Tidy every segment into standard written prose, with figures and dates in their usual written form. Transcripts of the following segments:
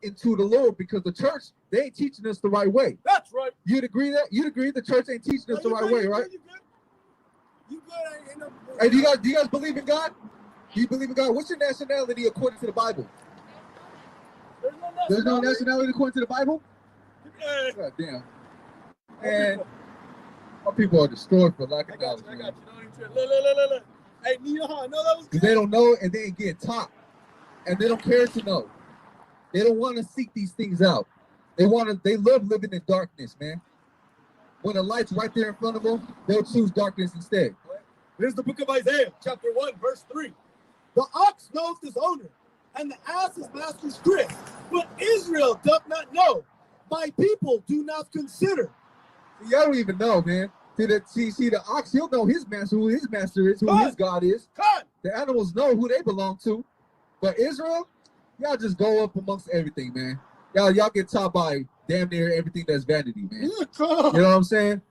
into the Lord, because the church, they ain't teaching us the right way. That's right. You'd agree that? You'd agree the church ain't teaching us the right way, right? You good? Hey, do you guys believe in God? Do you believe in God? What's your nationality according to the Bible? There's no nationality according to the Bible? God damn. And our people are destroyed for lack of knowledge. I got you. Look. Hey, you know how I know that was good? They don't know, and they ain't getting taught. And they don't care to know. They don't want to seek these things out. They love living in darkness, man. When the light's right there in front of them, they'll choose darkness instead. Here's the book of Isaiah, chapter 1, verse 3. The ox knows his owner, and the ass his master's crib. But Israel doth not know. My people do not consider. Y'all don't even know, man. See, the ox, he'll know his master, who his master is, who his God is. The animals know who they belong to. But Israel, y'all just go up amongst everything, man. Y'all get taught by damn near everything that's vanity, man. You know what I'm saying?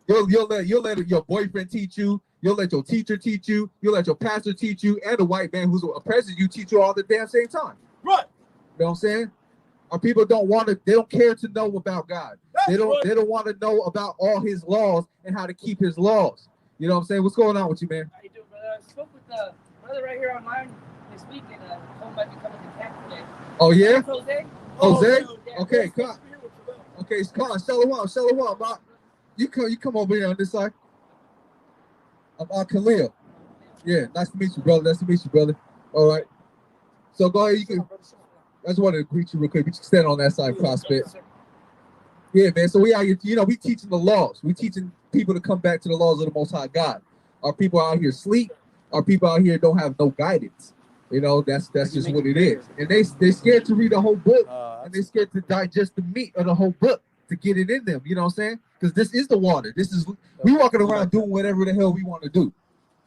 You'll let your boyfriend teach you. You'll let your teacher teach you. You'll let your pastor teach you, and the white man who's oppressing you teach you all at the damn same time. Right. You know what I'm saying? Our people they don't care to know about God. They don't want to know about all his laws and how to keep his laws. You know what I'm saying? What's going on with you, man? How you doing, brother? I spoke with the brother right here online this week, and Cole might be coming to camp today. Oh, yeah? Jose? Jose? Yeah. Okay, come on. Okay, come on. Shalawam. You come over here on this side. I'm Khalil. Yeah, nice to meet you, brother. All right. So go ahead. I just wanted to greet you real quick. We just stand on that side, Prospect. Yeah, man. So we out here, we teaching the laws. We teaching people to come back to the laws of the Most High God. Our people out here sleep. Our people out here don't have no guidance. That's just what it is. And they scared to read the whole book, and they scared to digest the meat of the whole book to get it in them. You know what I'm saying? Because this is the water. We walking around doing whatever the hell we want to do.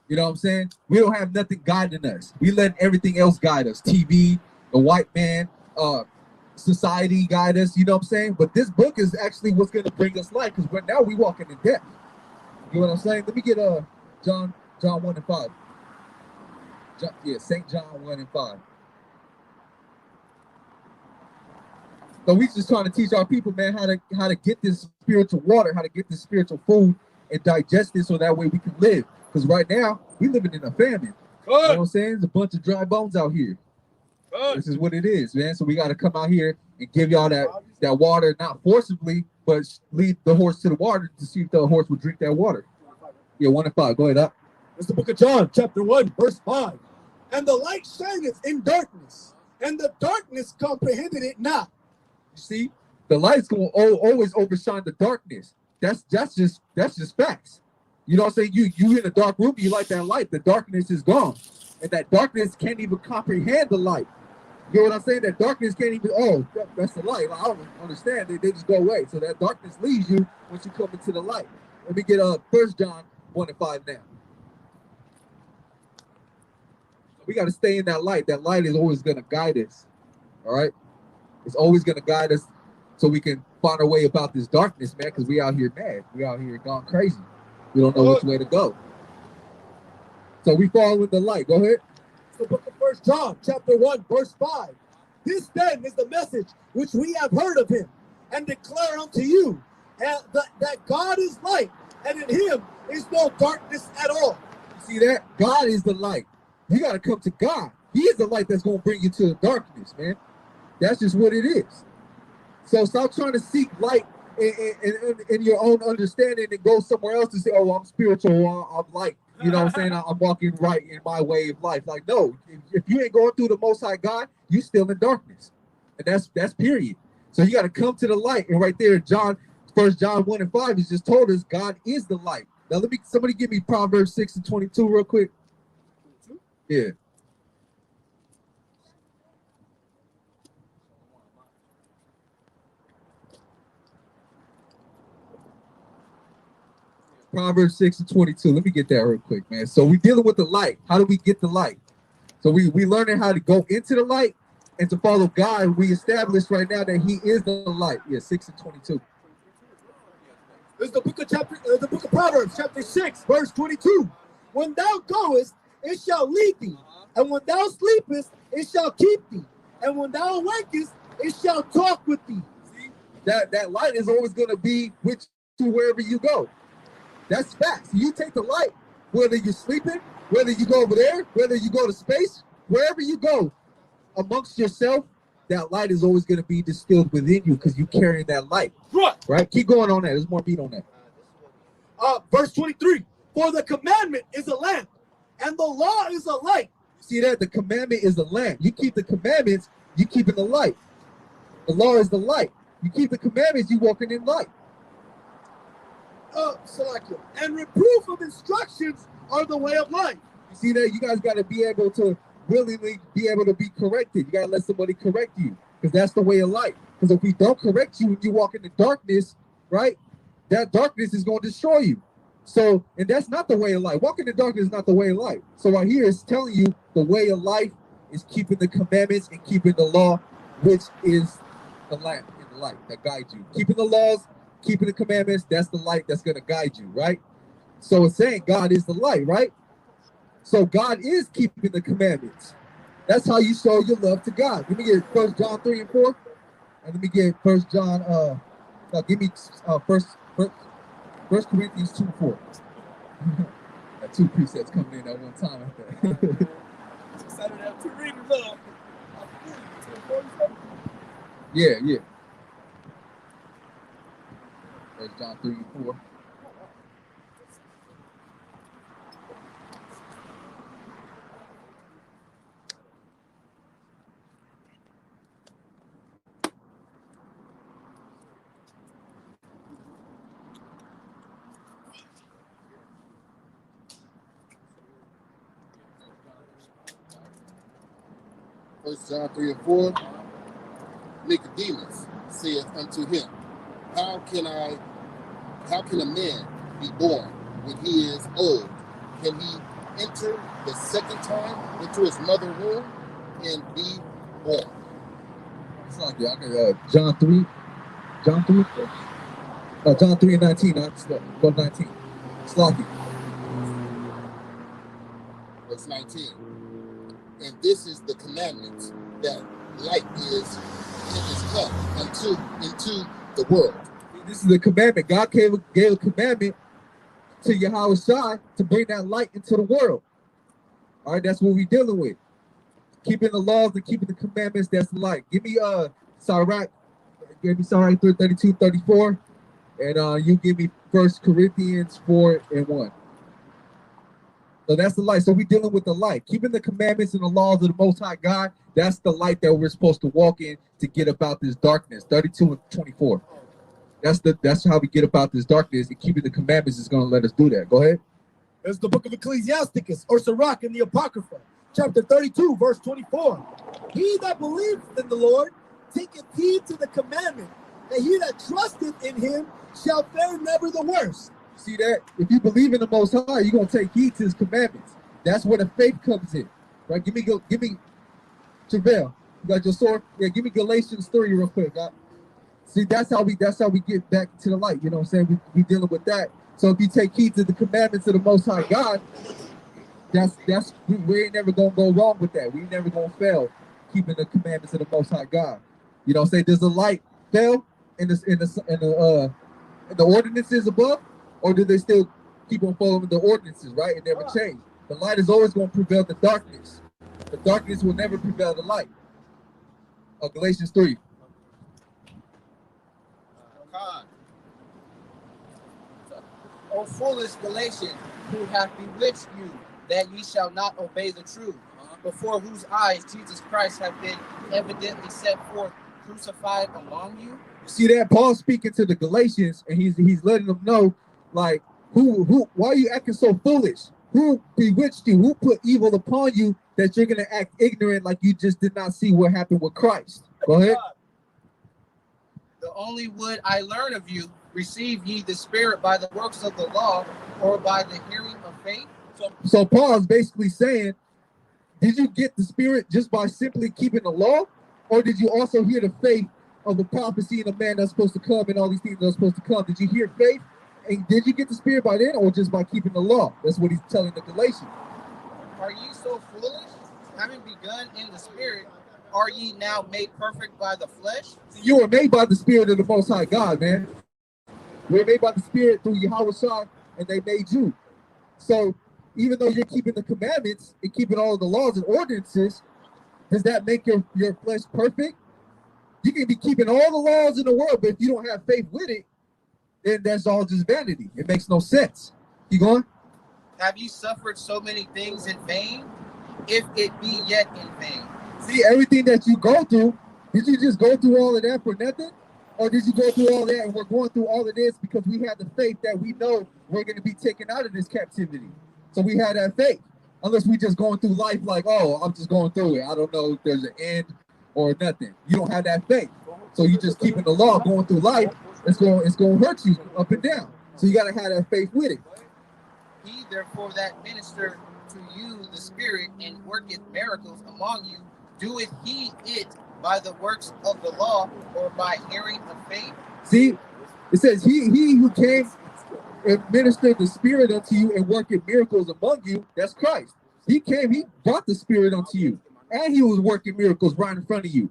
You know what I'm saying? We don't have nothing guiding us. We let everything else guide us. TV, the white man, society guide us. You know what I'm saying? But this book is actually what's going to bring us life, because now we walking in depth. You know what I'm saying? Let me get John 1 and 5. St. John 1 and 5. So we just trying to teach our people, man, how to get this spiritual water, how to get this spiritual food and digest it, so that way we can live. Because right now, we living in a famine. You know what I'm saying? There's a bunch of dry bones out here. This is what it is, man. So we got to come out here and give y'all that water, not forcibly, but lead the horse to the water to see if the horse will drink that water. Yeah, 1 and 5. Go ahead, up. It's the book of John, chapter 1, verse 5. And the light shineth in darkness, and the darkness comprehended it not. You see, the light's gonna always overshine the darkness. That's just facts. You know what I'm saying? You in a dark room, you light that light, the darkness is gone, and that darkness can't even comprehend the light. You know what I'm saying? That darkness can't even. That's the light. Like, I don't understand. They just go away. So that darkness leaves you once you come into the light. Let me get 1 John 1 and 5 now. We got to stay in that light. That light is always going to guide us. All right? It's always going to guide us so we can find our way about this darkness, man, because we out here mad. We out here gone crazy. We don't know which way to go. So we follow with the light. Go ahead. It's the book of 1 John, chapter 1, verse 5. This then is the message which we have heard of him and declare unto you, that God is light, and in him is no darkness at all. You see that? God is the light. You got to come to God. He is the light that's going to bring you to the darkness, man. That's just what it is. So stop trying to seek light in your own understanding and go somewhere else to say, oh, I'm spiritual, I'm light. You know what I'm saying? I'm walking right in my way of life. Like, no, if you ain't going through the Most High God, you still in darkness. And that's period. So you got to come to the light. And right there, 1 John 1 and 5 has just told us God is the light. Now somebody give me Proverbs 6 and 22 real quick. Yeah. Proverbs 6 and 22. Let me get that real quick, man. So we're dealing with the light. How do we get the light? So we learning how to go into the light and to follow God. We established right now that he is the light. Yeah, 6 and 22. This is the book of Proverbs, chapter 6, verse 22. When thou goest, it shall lead thee. And when thou sleepest, it shall keep thee. And when thou awakest, It shall talk with thee. See, that light is always going to be with you wherever you go. That's facts. You take the light, whether you're sleeping, whether you go over there, whether you go to space, wherever you go, amongst yourself, that light is always going to be distilled within you because you're carrying that light. Right? Keep going on that. There's more meat on that. Verse 23. For the commandment is a lamp, and the law is a light. See that? The commandment is a lamp. You keep the commandments, you keeping the light. The law is the light. You keep the commandments, you walking in light. And reproof of instructions are the way of life. You see that? You guys got to be able to willingly be able to be corrected. You got to let somebody correct you because that's the way of life. Because if we don't correct you when you walk in the darkness, right, that darkness is going to destroy you. So, and that's not the way of life. Walking in the darkness is not the way of life. So right here is telling you the way of life is keeping the commandments and keeping the law, which is the lamp and the light that guides you. Keeping the laws, keeping the commandments, that's the light that's going to guide you, right? So it's saying God is the light, right? So God is keeping the commandments. That's how you show your love to God. Let me get 1 John 3 and 4. And let me get 1 John, give me 1 Corinthians 2 and 4. Got two precepts coming in at one time. Excited to have two readers up. Yeah. 1 John 3 and 4. First John 3 and 4, Nicodemus saith unto him, How can a man be born when he is old? Can he enter the second time into his mother's womb and be born? It's like John 3 and 19, go 19. Sloppy. Verse 19. And this is the commandment, that light is come into the world. This is the commandment. God gave a commandment to Yahushua to bring that light into the world. All right, that's what we're dealing with. Keeping the laws and keeping the commandments, that's the light. Give me Sirach 32, 34. And you give me 1 Corinthians 4 and 1. So that's the light. So we're dealing with the light. Keeping the commandments and the laws of the Most High God, that's the light that we're supposed to walk in to get about this darkness. 32 and 24. That's how we get about this darkness, and keeping the commandments is going to let us do that. Go ahead. There's the book of Ecclesiasticus, or Sirach in the Apocrypha, chapter 32, verse 24. He that believeth in the Lord taketh heed to the commandment, and he that trusteth in him shall fare never the worse. See that? If you believe in the Most High, you're going to take heed to his commandments. That's where the faith comes in. Right? Give me Travell. You got your sword? Yeah, give me Galatians 3 real quick. Right? See, that's how we get back to the light. You know what I'm saying? We dealing with that. So if you take heed to the commandments of the Most High God, we ain't never gonna go wrong with that. We never gonna fail keeping the commandments of the Most High God. You know what I'm saying? Does the light fail in the ordinances above? Or do they still keep on following the ordinances, right? It never change. The light is always going to prevail the darkness. The darkness will never prevail the light. Galatians 3. O foolish Galatians, who hath bewitched you, that ye shall not obey the truth, before whose eyes Jesus Christ hath been evidently set forth, crucified among you? See that? Paul's speaking to the Galatians, and he's letting them know, like, why are you acting so foolish? Who bewitched you? Who put evil upon you that you're going to act ignorant like you just did not see what happened with Christ? Go ahead. The only would I learn of you, receive ye the Spirit by the works of the law, or by the hearing of faith? So Paul's basically saying, did you get the Spirit just by simply keeping the law? Or did you also hear the faith of the prophecy and the man that's supposed to come and all these things that are supposed to come? Did you hear faith? And did you get the Spirit by then, or just by keeping the law? That's what he's telling the Galatians. Are ye so foolish, having begun in the Spirit, are ye now made perfect by the flesh? You were made by the Spirit of the Most High God, man. We're made by the Spirit through Yahweh Shah, and they made you. So even though you're keeping the commandments and keeping all of the laws and ordinances, does that make your flesh perfect? You can be keeping all the laws in the world, but if you don't have faith with it, then that's all just vanity. It makes no sense. You going? Have ye suffered so many things in vain, if it be yet in vain? See, everything that you go through, did you just go through all of that for nothing? Or did you go through all that and we're going through all of this because we had the faith that we know we're going to be taken out of this captivity? So we had that faith. Unless we just going through life like, oh, I'm just going through it. I don't know if there's an end or nothing. You don't have that faith. So you just keeping the law going through life. It's going to hurt you up and down. So you got to have that faith with it. He therefore that minister to you the Spirit and worketh miracles among you, doeth he it by the works of the law or by hearing of faith? See, it says he who came and ministered the Spirit unto you and working miracles among you, that's Christ. He came, he brought the Spirit unto you, and he was working miracles right in front of you.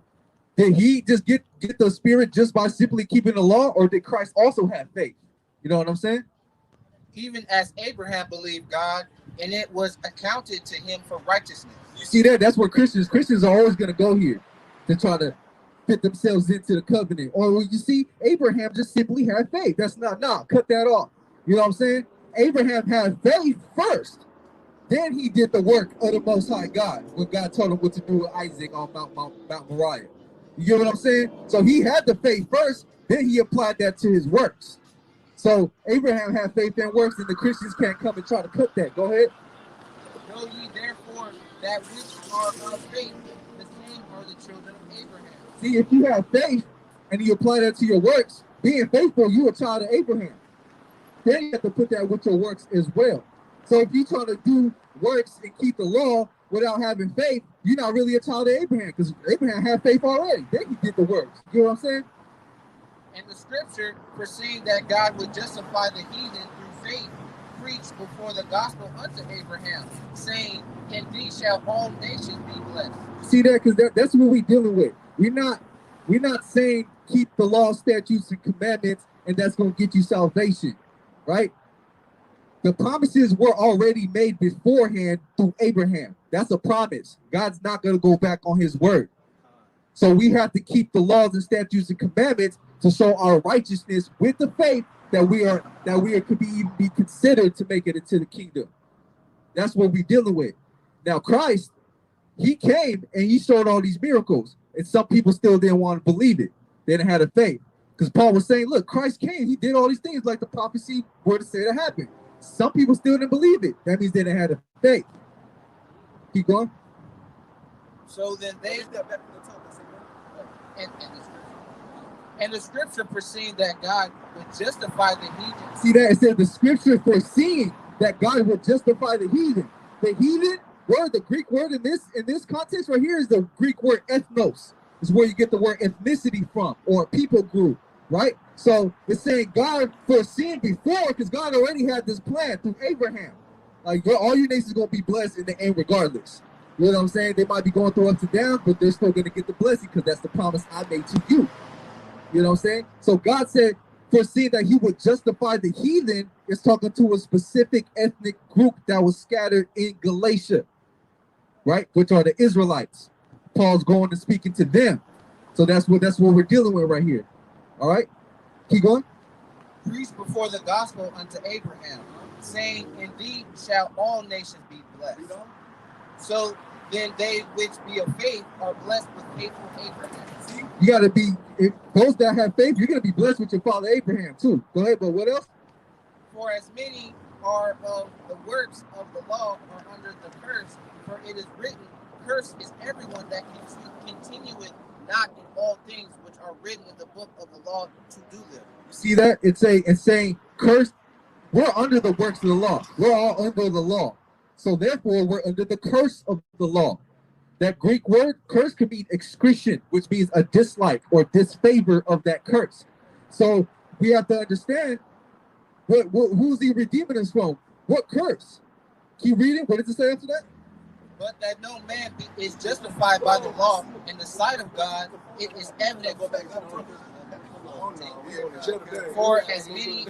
Did he just get the Spirit just by simply keeping the law, or did Christ also have faith? You know what I'm saying? Even as Abraham believed God, and it was accounted to him for righteousness. You see that? That's where Christians are always going to go here to try to fit themselves into the covenant. Or you see, Abraham just simply had faith. That's not, cut that off. You know what I'm saying? Abraham had faith first. Then he did the work of the Most High God when God told him what to do with Isaac on Mount Moriah. You get what I'm saying? So he had the faith first, then he applied that to his works. So Abraham had faith and works, and the Christians can't come and try to cut that. Go ahead. Know ye therefore that which are of faith, the same are the children of Abraham. See, if you have faith and you apply that to your works, being faithful, you're a child of Abraham. Then you have to put that with your works as well. So if you're trying to do works and keep the law without having faith, you're not really a child of Abraham, because Abraham had faith already. Then he did the works. You know what I'm saying? And the scripture, foreseeing that God would justify the heathen through faith, preached before the gospel unto Abraham, saying, in thee shall all nations be blessed. See that? Because that's what we're dealing with. We're not saying keep the law, statutes, and commandments, and that's going to get you salvation, right? The promises were already made beforehand through Abraham. That's a promise. God's not going to go back on his word. So we have to keep the laws and statutes and commandments to show our righteousness with the faith that we could be considered to make it into the kingdom. That's what we're dealing with. Now Christ, he came and he showed all these miracles, and some people still didn't want to believe it. They didn't have the faith, because Paul was saying, look, Christ came, he did all these things like the prophecy were to say to happen. Some people still didn't believe it. That means they didn't have the faith. Keep going. So then they and the scripture foreseeing that God would justify the heathen. See that? It says the scripture foreseeing that God would justify the heathen. The heathen word, the Greek word in this context right here is the Greek word ethnos. Is where you get the word ethnicity from, or people group, right? So it's saying God foreseeing before, because God already had this plan through Abraham. Like, all your nations going to be blessed in the end regardless. You know what I'm saying? They might be going through ups and downs, but they're still going to get the blessing, because that's the promise I made to you. You know what I'm saying? So God said, foreseeing that he would justify the heathen, is talking to a specific ethnic group that was scattered in Galatia, right? Which are the Israelites. Paul's going and speaking to them. So that's what we're dealing with right here. All right? Keep going. Preached before the gospel unto Abraham, saying, in thee shall all nations be blessed. So then they which be of faith are blessed with faithful Abraham. You got to be, those that have faith, you're going to be blessed with your father Abraham too. Go ahead, but what else? For as many are of the works of the law are under the curse, for it is written, cursed is everyone that continueth not in all things which are written in the book of the law to do them. You see that? It's saying cursed. We're under the works of the law. We're all under the law. So therefore, we're under the curse of the law. That Greek word, curse, could mean excretion, which means a dislike or disfavor of that curse. So we have to understand who's he redeeming us from? What curse? Keep reading. What does it say after that? But that no man is justified by the law in the sight of God, it is evident. For as many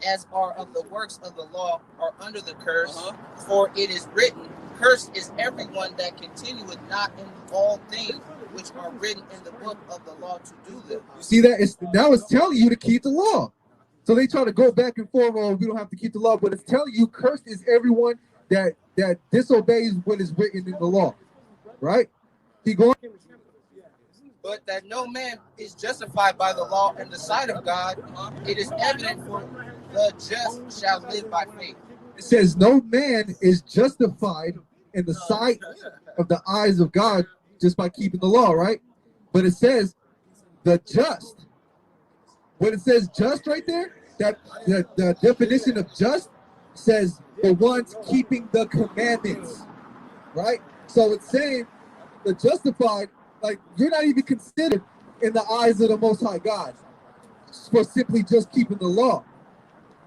as are of the works of the law are under the curse. For it is written, "Cursed is everyone that continueth not in all things which are written in the book of the law to do them." You see that? Now it's telling you to keep the law. So they try to go back and forth, oh, we don't have to keep the law, but it's telling you, cursed is everyone that disobeys what is written in the law. Right? Keep going. But that no man is justified by the law in the sight of God, it is evident, for the just shall live by faith. It says no man is justified in the sight of the eyes of God just by keeping the law, right? But it says the just. When it says just right there, that the definition of just says the ones keeping the commandments, right? So it's saying the justified, like you're not even considered in the eyes of the Most High God for simply just keeping the law.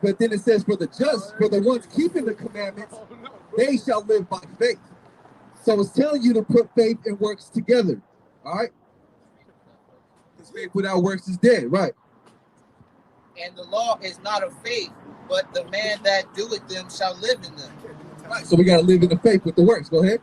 But then it says for the just, for the ones keeping the commandments, they shall live by faith. So it's telling you to put faith and works together, all right? Because faith without works is dead, right? And the law is not of faith, but the man that doeth them shall live in them. Right. So we got to live in the faith with the works. Go ahead.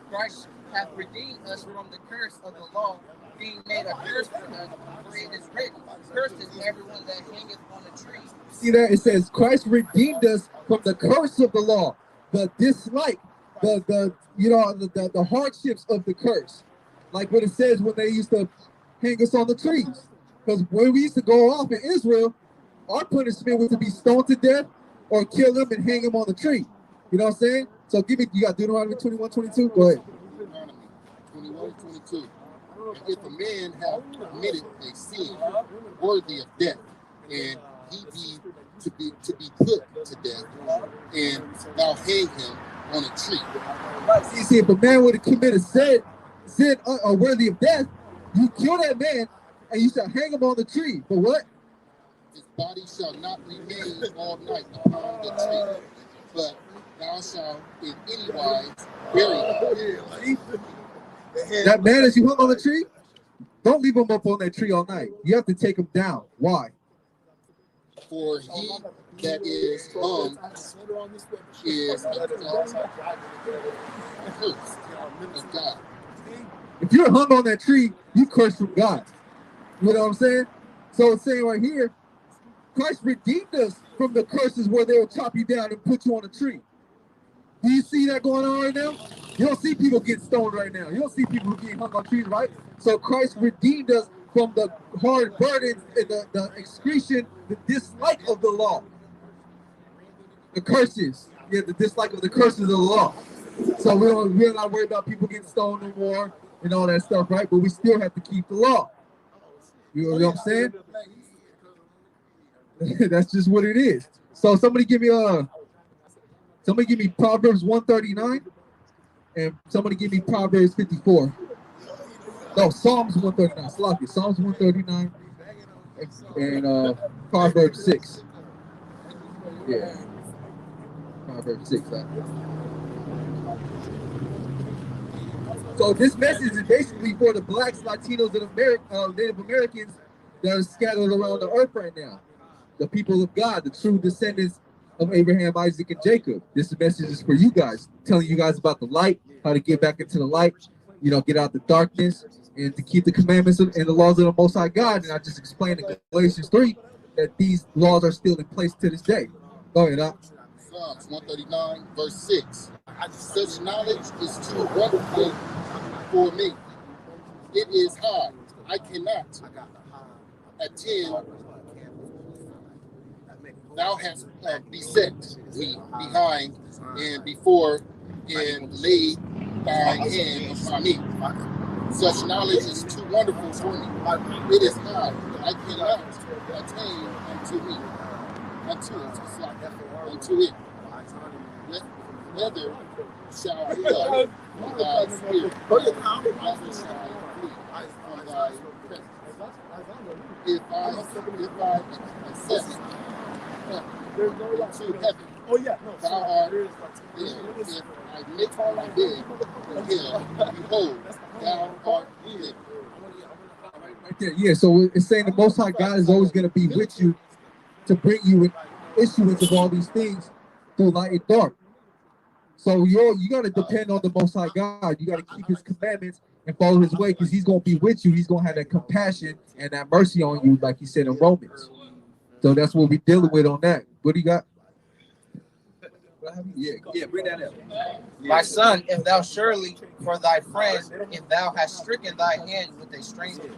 Christ hath redeemed us from the curse of the law, being made a curse for us, for it is written, "Cursed is everyone that hangeth on a tree." See that? It says Christ redeemed us from the curse of the law, the dislike, the hardships of the curse. Like what it says when they used to hang us on the trees. Because when we used to go off in Israel, our punishment was to be stoned to death or kill him and hang him on the tree. You know what I'm saying? So you got Deuteronomy 21:22. Go ahead. Deuteronomy 21:22. And if a man have committed a sin worthy of death, and he be to be put to death, and thou hang him on a tree. You see, if a man would have committed sin worthy of death, you kill that man and you shall hang him on the tree. But what? His body shall not remain all night upon the tree, but thou shalt in any wise bury him. That man as you hung on the tree, don't leave him up on that tree all night. You have to take him down. Why? For he that is hung is a curse of God. If you're hung on that tree, you curse from God. You know what I'm saying? So it's saying right here, Christ redeemed us from the curses where they will chop you down and put you on a tree. Do you see that going on right now? You don't see people getting stoned right now. You don't see people getting hung on trees, right? So Christ redeemed us from the hard burdens and the excretion, the dislike of the law. The curses. Yeah, the dislike of the curses of the law. So we're not worried about people getting stoned no more and all that stuff, right? But we still have to keep the law. You know what I'm saying? That's just what it is. So somebody give me Proverbs 139 and somebody give me Proverbs 54. No, Psalms 139. Sloppy. Psalms 139 and Proverbs 6. Yeah. Proverbs 6. So this message is basically for the blacks, Latinos, and Native Americans that are scattered around the earth right now. The people of God, the true descendants of Abraham, Isaac, and Jacob. This message is for you guys, telling you guys about the light, how to get back into the light, get out the darkness, and to keep the commandments and the laws of the Most High God. And I just explained in Galatians 3 that these laws are still in place to this day. Go ahead, Psalms 139, verse 6. Such knowledge is too wonderful for me. It is hard. I cannot attend. Thou hast beset me behind and before and laid thy hand upon me. Such knowledge is too wonderful for me. It is hard. I cannot attain unto it. Whether shall flow from thy spirit, whether shall flee from thy presence. If I ascend up into heaven, thou art there. If make my bed again. Behold, thou art living. Right there. Yeah, so it's saying the Most High God is always going to be with you to bring you an issuance of all these things through light and dark. So you got to depend on the Most High God. You got to keep His commandments and follow His way, because He's going to be with you. He's going to have that compassion and that mercy on you, like He said in Romans. So that's what we're dealing with on that. What do you got? Yeah, bring that up. My son, if thou surely for thy friend, if thou hast stricken thy hand with a stranger,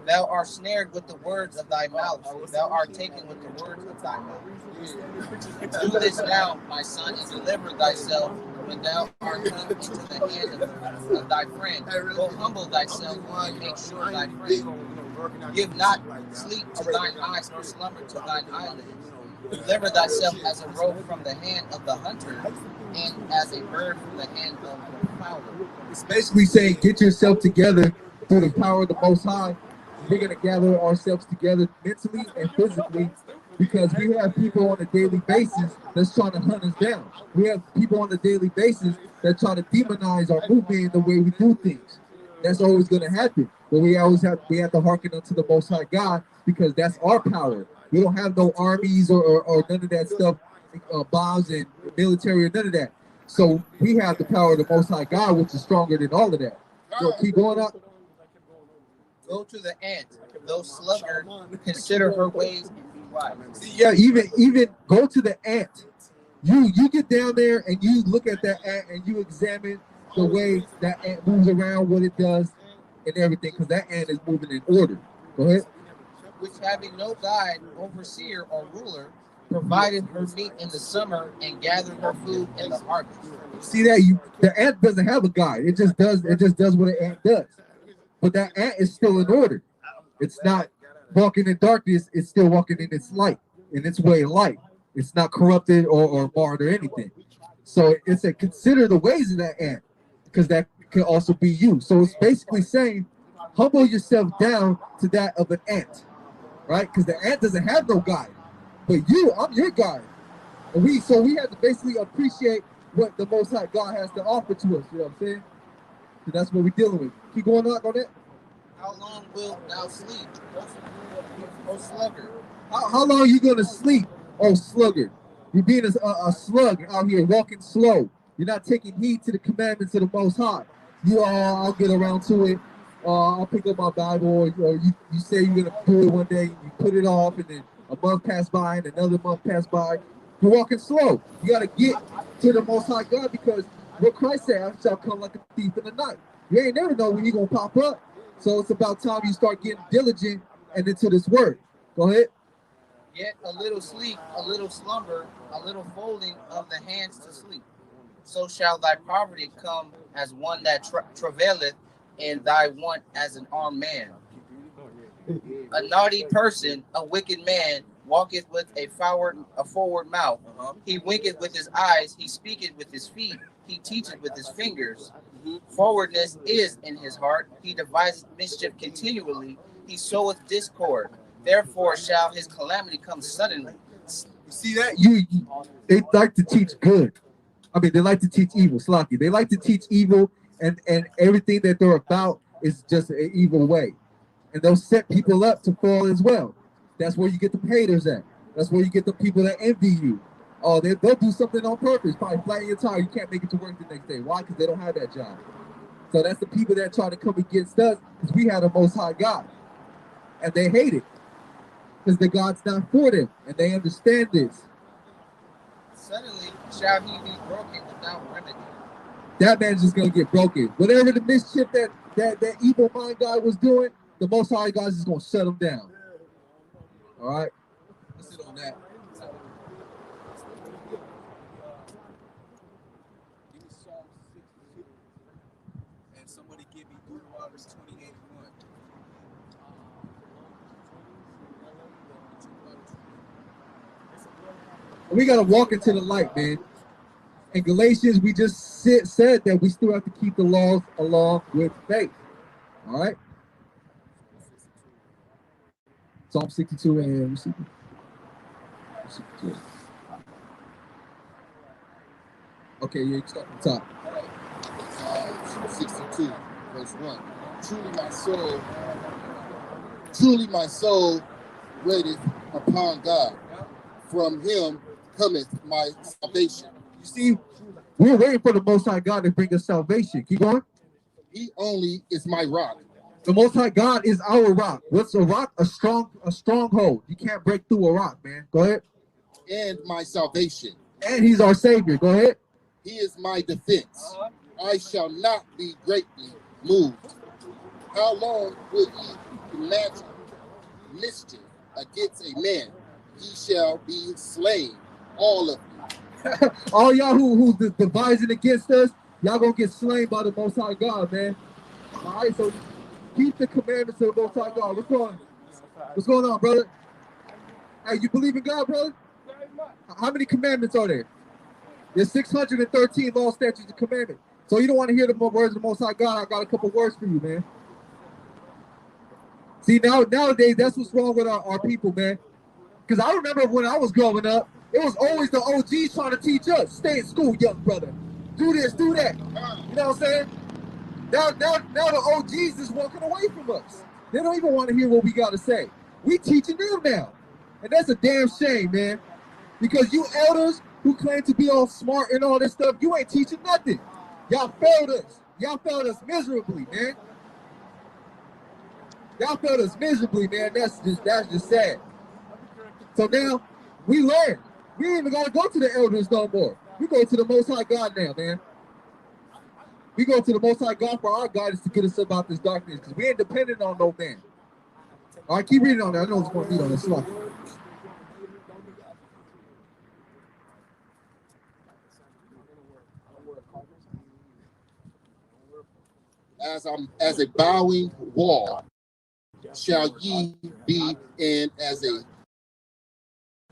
thou art snared with the words of thy mouth, thou art taken with the words of thy mouth. Do this now, my son, and deliver thyself when thou art come into the hand of thy friend. Go humble thyself and make sure thy friend. Give not sleep to thine eyes, nor slumber to thine eyelids. Deliver thyself as a rope from the hand of the hunter, and as a bird from the hand of the fowler. It's basically saying get yourself together through the power of the Most High. We're going to gather ourselves together mentally and physically, because we have people on a daily basis that's trying to hunt us down. We have people on a daily basis that try to demonize our movement and the way we do things. That's always going to happen. But we have to hearken unto the Most High God, because that's our power. We don't have no armies or none of that stuff, bombs and military or none of that. So we have the power of the Most High God, which is stronger than all of that. So keep going up. Go to the ant, though sluggard, consider her ways and be wise. See, yeah, even go to the ant. You get down there and you look at that ant and you examine the way that ant moves around, what it does, and everything, because that ant is moving in order. Go ahead. Which having no guide, overseer, or ruler, provided her meat in the summer and gathered her food in the harvest. See that the ant doesn't have a guide. It just does what an ant does. But that ant is still in order. It's not walking in darkness. It's still walking in its light, in its way of light. It's not corrupted or marred or anything. So it's a consider the ways of that ant, because that can also be you. So it's basically saying humble yourself down to that of an ant, right? Because the ant doesn't have no guide. But I'm your guide. And we have to basically appreciate what the Most High God has to offer to us. You know what I'm saying? So that's what we're dealing with. Keep going on that. How long wilt thou sleep, O sluggard? How long are you going to sleep, oh sluggard? You're being a slug out here walking slow. You're not taking heed to the commandments of the Most High. I'll get around to it. I'll pick up my Bible, or you say you're going to do it one day, you put it off, and then a month passed by, and another month passed by. You're walking slow. You got to get to the Most High God, because what Christ said, I shall come like a thief in the night. You ain't never know when you're going to pop up. So it's about time you start getting diligent and into this word. Go ahead. Yet a little sleep, a little slumber, a little folding of the hands to sleep. So shall thy poverty come as one that travaileth, and thy want as an armed man. A naughty person, a wicked man, walketh with a forward mouth. He winketh with his eyes, he speaketh with his feet, he teacheth with his fingers. Forwardness is in his heart, he deviseth mischief continually, he soweth discord. Therefore shall his calamity come suddenly. You see that? They like to teach good. I mean, they like to teach evil, Slocky. They like to teach evil, and everything that they're about is just an evil way. And they'll set people up to fall as well. That's where you get the haters at. That's where you get the people that envy you. Oh, they'll do something on purpose, probably flatten your tire. You can't make it to work the next day. Why? Because they don't have that job. So that's the people that try to come against us, because we have the Most High God. And they hate it, because the God's not for them, and they understand this. Suddenly shall he be broken without remedy. That man's just gonna get broken. Whatever the mischief that evil mind guy was doing, the Most High God is just gonna shut him down. All right, let's sit on that. Give me Psalm 62, and somebody give me Deuteronomy 28:1. We gotta walk into the light, man. In Galatians, we just said that we still have to keep the laws along with faith. All right. Psalm 62 and 62. Okay, yeah, you can start from the top. Psalm 62, verse 1. Truly my soul waiteth upon God. From him cometh my salvation. You see, we're waiting for the Most High God to bring us salvation. Keep going. He only is my rock. The Most High God is our rock. What's a rock? A stronghold. You can't break through a rock, man. Go ahead. And my salvation. And he's our savior. Go ahead. He is my defense. I shall not be greatly moved. How long will ye imagine mischief against a man? He shall be slain, all of you. All y'all who's devising against us, y'all gonna get slain by the Most High God, man. All right, so keep the commandments of the Most High God. What's going on, brother? Hey, you believe in God, brother? How many commandments are there? There's 613 law, statutes, and commandments. So you don't want to hear the words of the Most High God. I got a couple words for you, man. See, nowadays, that's what's wrong with our people, man. Because I remember when I was growing up, it was always the OGs trying to teach us. Stay in school, young brother. Do this, do that. You know what I'm saying? Now the OGs is walking away from us. They don't even want to hear what we got to say. We teaching them now. And that's a damn shame, man. Because you elders who claim to be all smart and all this stuff, you ain't teaching nothing. Y'all failed us. Y'all failed us miserably, man. Y'all failed us miserably, man. That's just sad. So now we learn. We ain't even gotta go to the elders no more. We go to the Most High God now, man. We go to the Most High God for our guidance to get us about this darkness, because we ain't dependent on no man. All right, keep reading on that. I know it's going to be on this slide. As a bowing wall shall ye be, and as a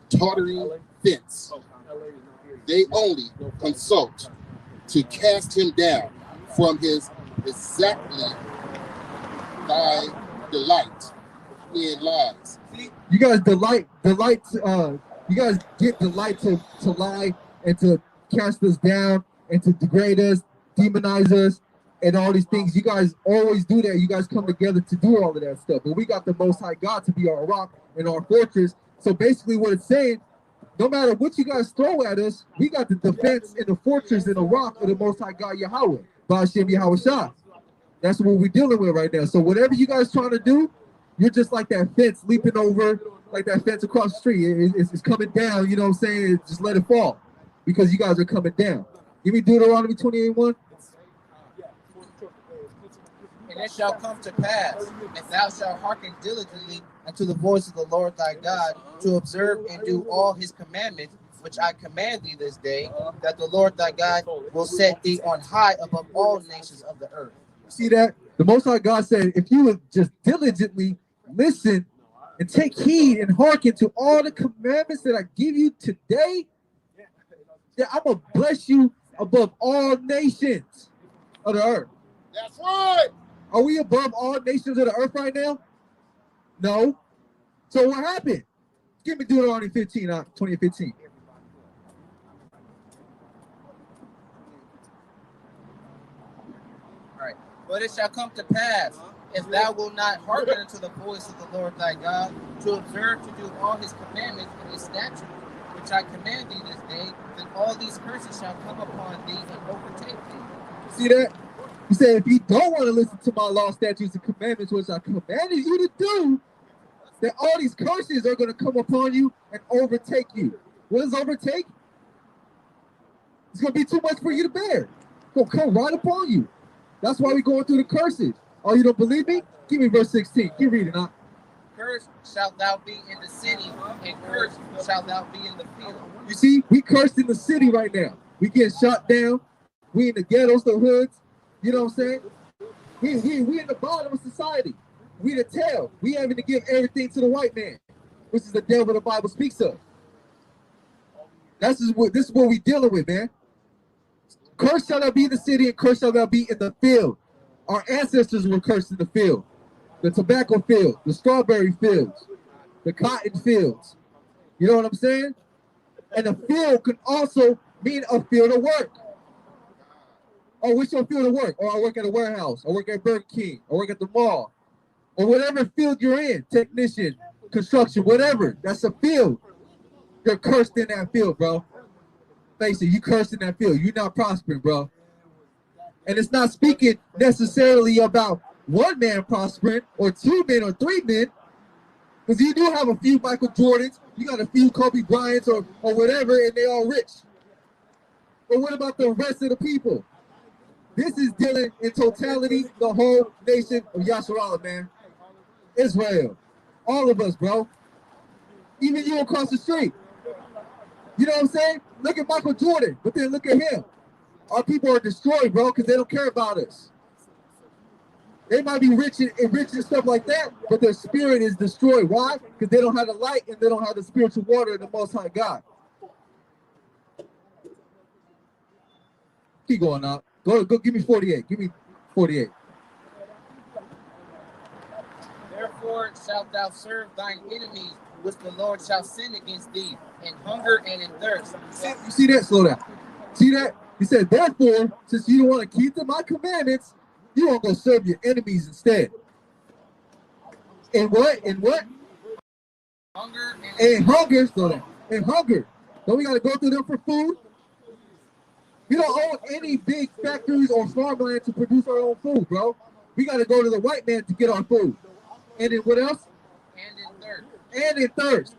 tottering fence. They only consult to cast him down from his exactly thy delight in lies. You guys you guys get delight to lie and to cast us down and to degrade us, demonize us, and all these things. You guys always do that. You guys come together to do all of that stuff. But we got the Most High God to be our rock and our fortress. So basically what it's saying, no matter what you guys throw at us, we got the defense and the fortress and the rock of the Most High God Yahweh. Ba'ashem Yahweh Shah. That's what we're dealing with right now. So whatever you guys trying to do, you're just like that fence leaping over, like that fence across the street. It's coming down, you know what I'm saying? Just let it fall, because you guys are coming down. Give me Deuteronomy 28:1. And it shall come to pass, if thou shalt hearken diligently unto the voice of the Lord thy God, to observe and do all his commandments, which I command thee this day, that the Lord thy God will set thee on high above all nations of the earth. See that? The Most High God said, if you would just diligently listen and take heed and hearken to all the commandments that I give you today, that I'm going to bless you above all nations of the earth. That's right. Are we above all nations of the earth right now? No. So what happened? Give me Deuteronomy 20:15. All right. But it shall come to pass, if thou wilt not hearken unto the voice of the Lord thy God, to observe to do all his commandments and his statutes, which I command thee this day, then all these curses shall come upon thee and overtake thee. See that? He said, if you don't want to listen to my law, statutes, and commandments, which I commanded you to do, then all these curses are going to come upon you and overtake you. What is overtake? It's going to be too much for you to bear. It's going to come right upon you. That's why we're going through the curses. Oh, you don't believe me? Give me verse 16. Keep reading, huh? Cursed shalt thou be in the city, and cursed shalt thou be in the field. You see, we cursed in the city right now. We get shot down. We in the ghettos, the hoods. You know what I'm saying? We in the bottom of society. We the tail. We having to give everything to the white man, which is the devil the Bible speaks of. This is what we dealing with, man. Cursed shall thou be in the city, and cursed shall thou be in the field. Our ancestors were cursed in the field. The tobacco field, the strawberry fields, the cotton fields. You know what I'm saying? And the field can also mean a field of work. Oh, what's your field of work? Oh, I work at a warehouse. I work at Burger King. I work at the mall. Or whatever field you're in, technician, construction, whatever. That's a field. You're cursed in that field, bro. Face it, you cursed in that field. You're not prospering, bro. And it's not speaking necessarily about one man prospering or two men or three men. Because you do have a few Michael Jordans, you got a few Kobe Bryants or whatever, and they all rich. But what about the rest of the people? This is dealing in totality the whole nation of YASHARAHLA, man. Israel. All of us, bro. Even you across the street. You know what I'm saying? Look at Michael Jordan, but then look at him. Our people are destroyed, bro, because they don't care about us. They might be rich and stuff like that, but their spirit is destroyed. Why? Because they don't have the light and they don't have the spiritual water of the Most High God. Keep going up. Go, give me 48. Give me 48. Therefore shalt thou serve thine enemies, which the Lord shall send against thee, in hunger and in thirst. You see that? Slow down. See that? He said, therefore, since you don't want to keep my commandments, you want to go serve your enemies instead. And what? And what? Hunger and hunger. Slow down. And hunger. Don't we got to go through them for food? We don't own any big factories or farmland to produce our own food, bro. We got to go to the white man to get our food. And then what else? And in thirst. And in thirst.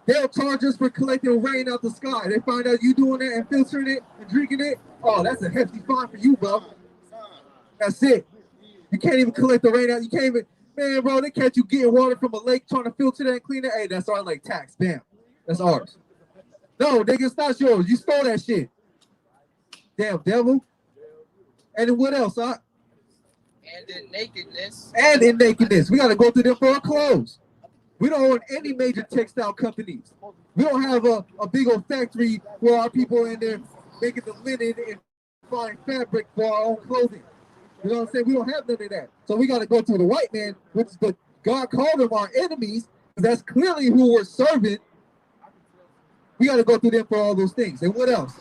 They'll charge us for collecting rain out the sky. They find out you doing that and filtering it and drinking it. Oh, that's a hefty fine for you, bro. That's it. You can't even collect the rain out. You can't even, man, bro, they catch you getting water from a lake trying to filter that and clean it. Hey, that's our lake tax. Bam. That's ours. No, nigga, it's not yours. You stole that shit. Damn devil. And then what else, huh? And in nakedness. And in nakedness. We got to go through them for our clothes. We don't own any major textile companies. We don't have a big old factory where our people in there making the linen and fine fabric for our own clothing. You know what I'm saying? We don't have none of that. So we got to go to the white man, which is God called them our enemies. That's clearly who we're serving. We got to go through them for all those things. And what else?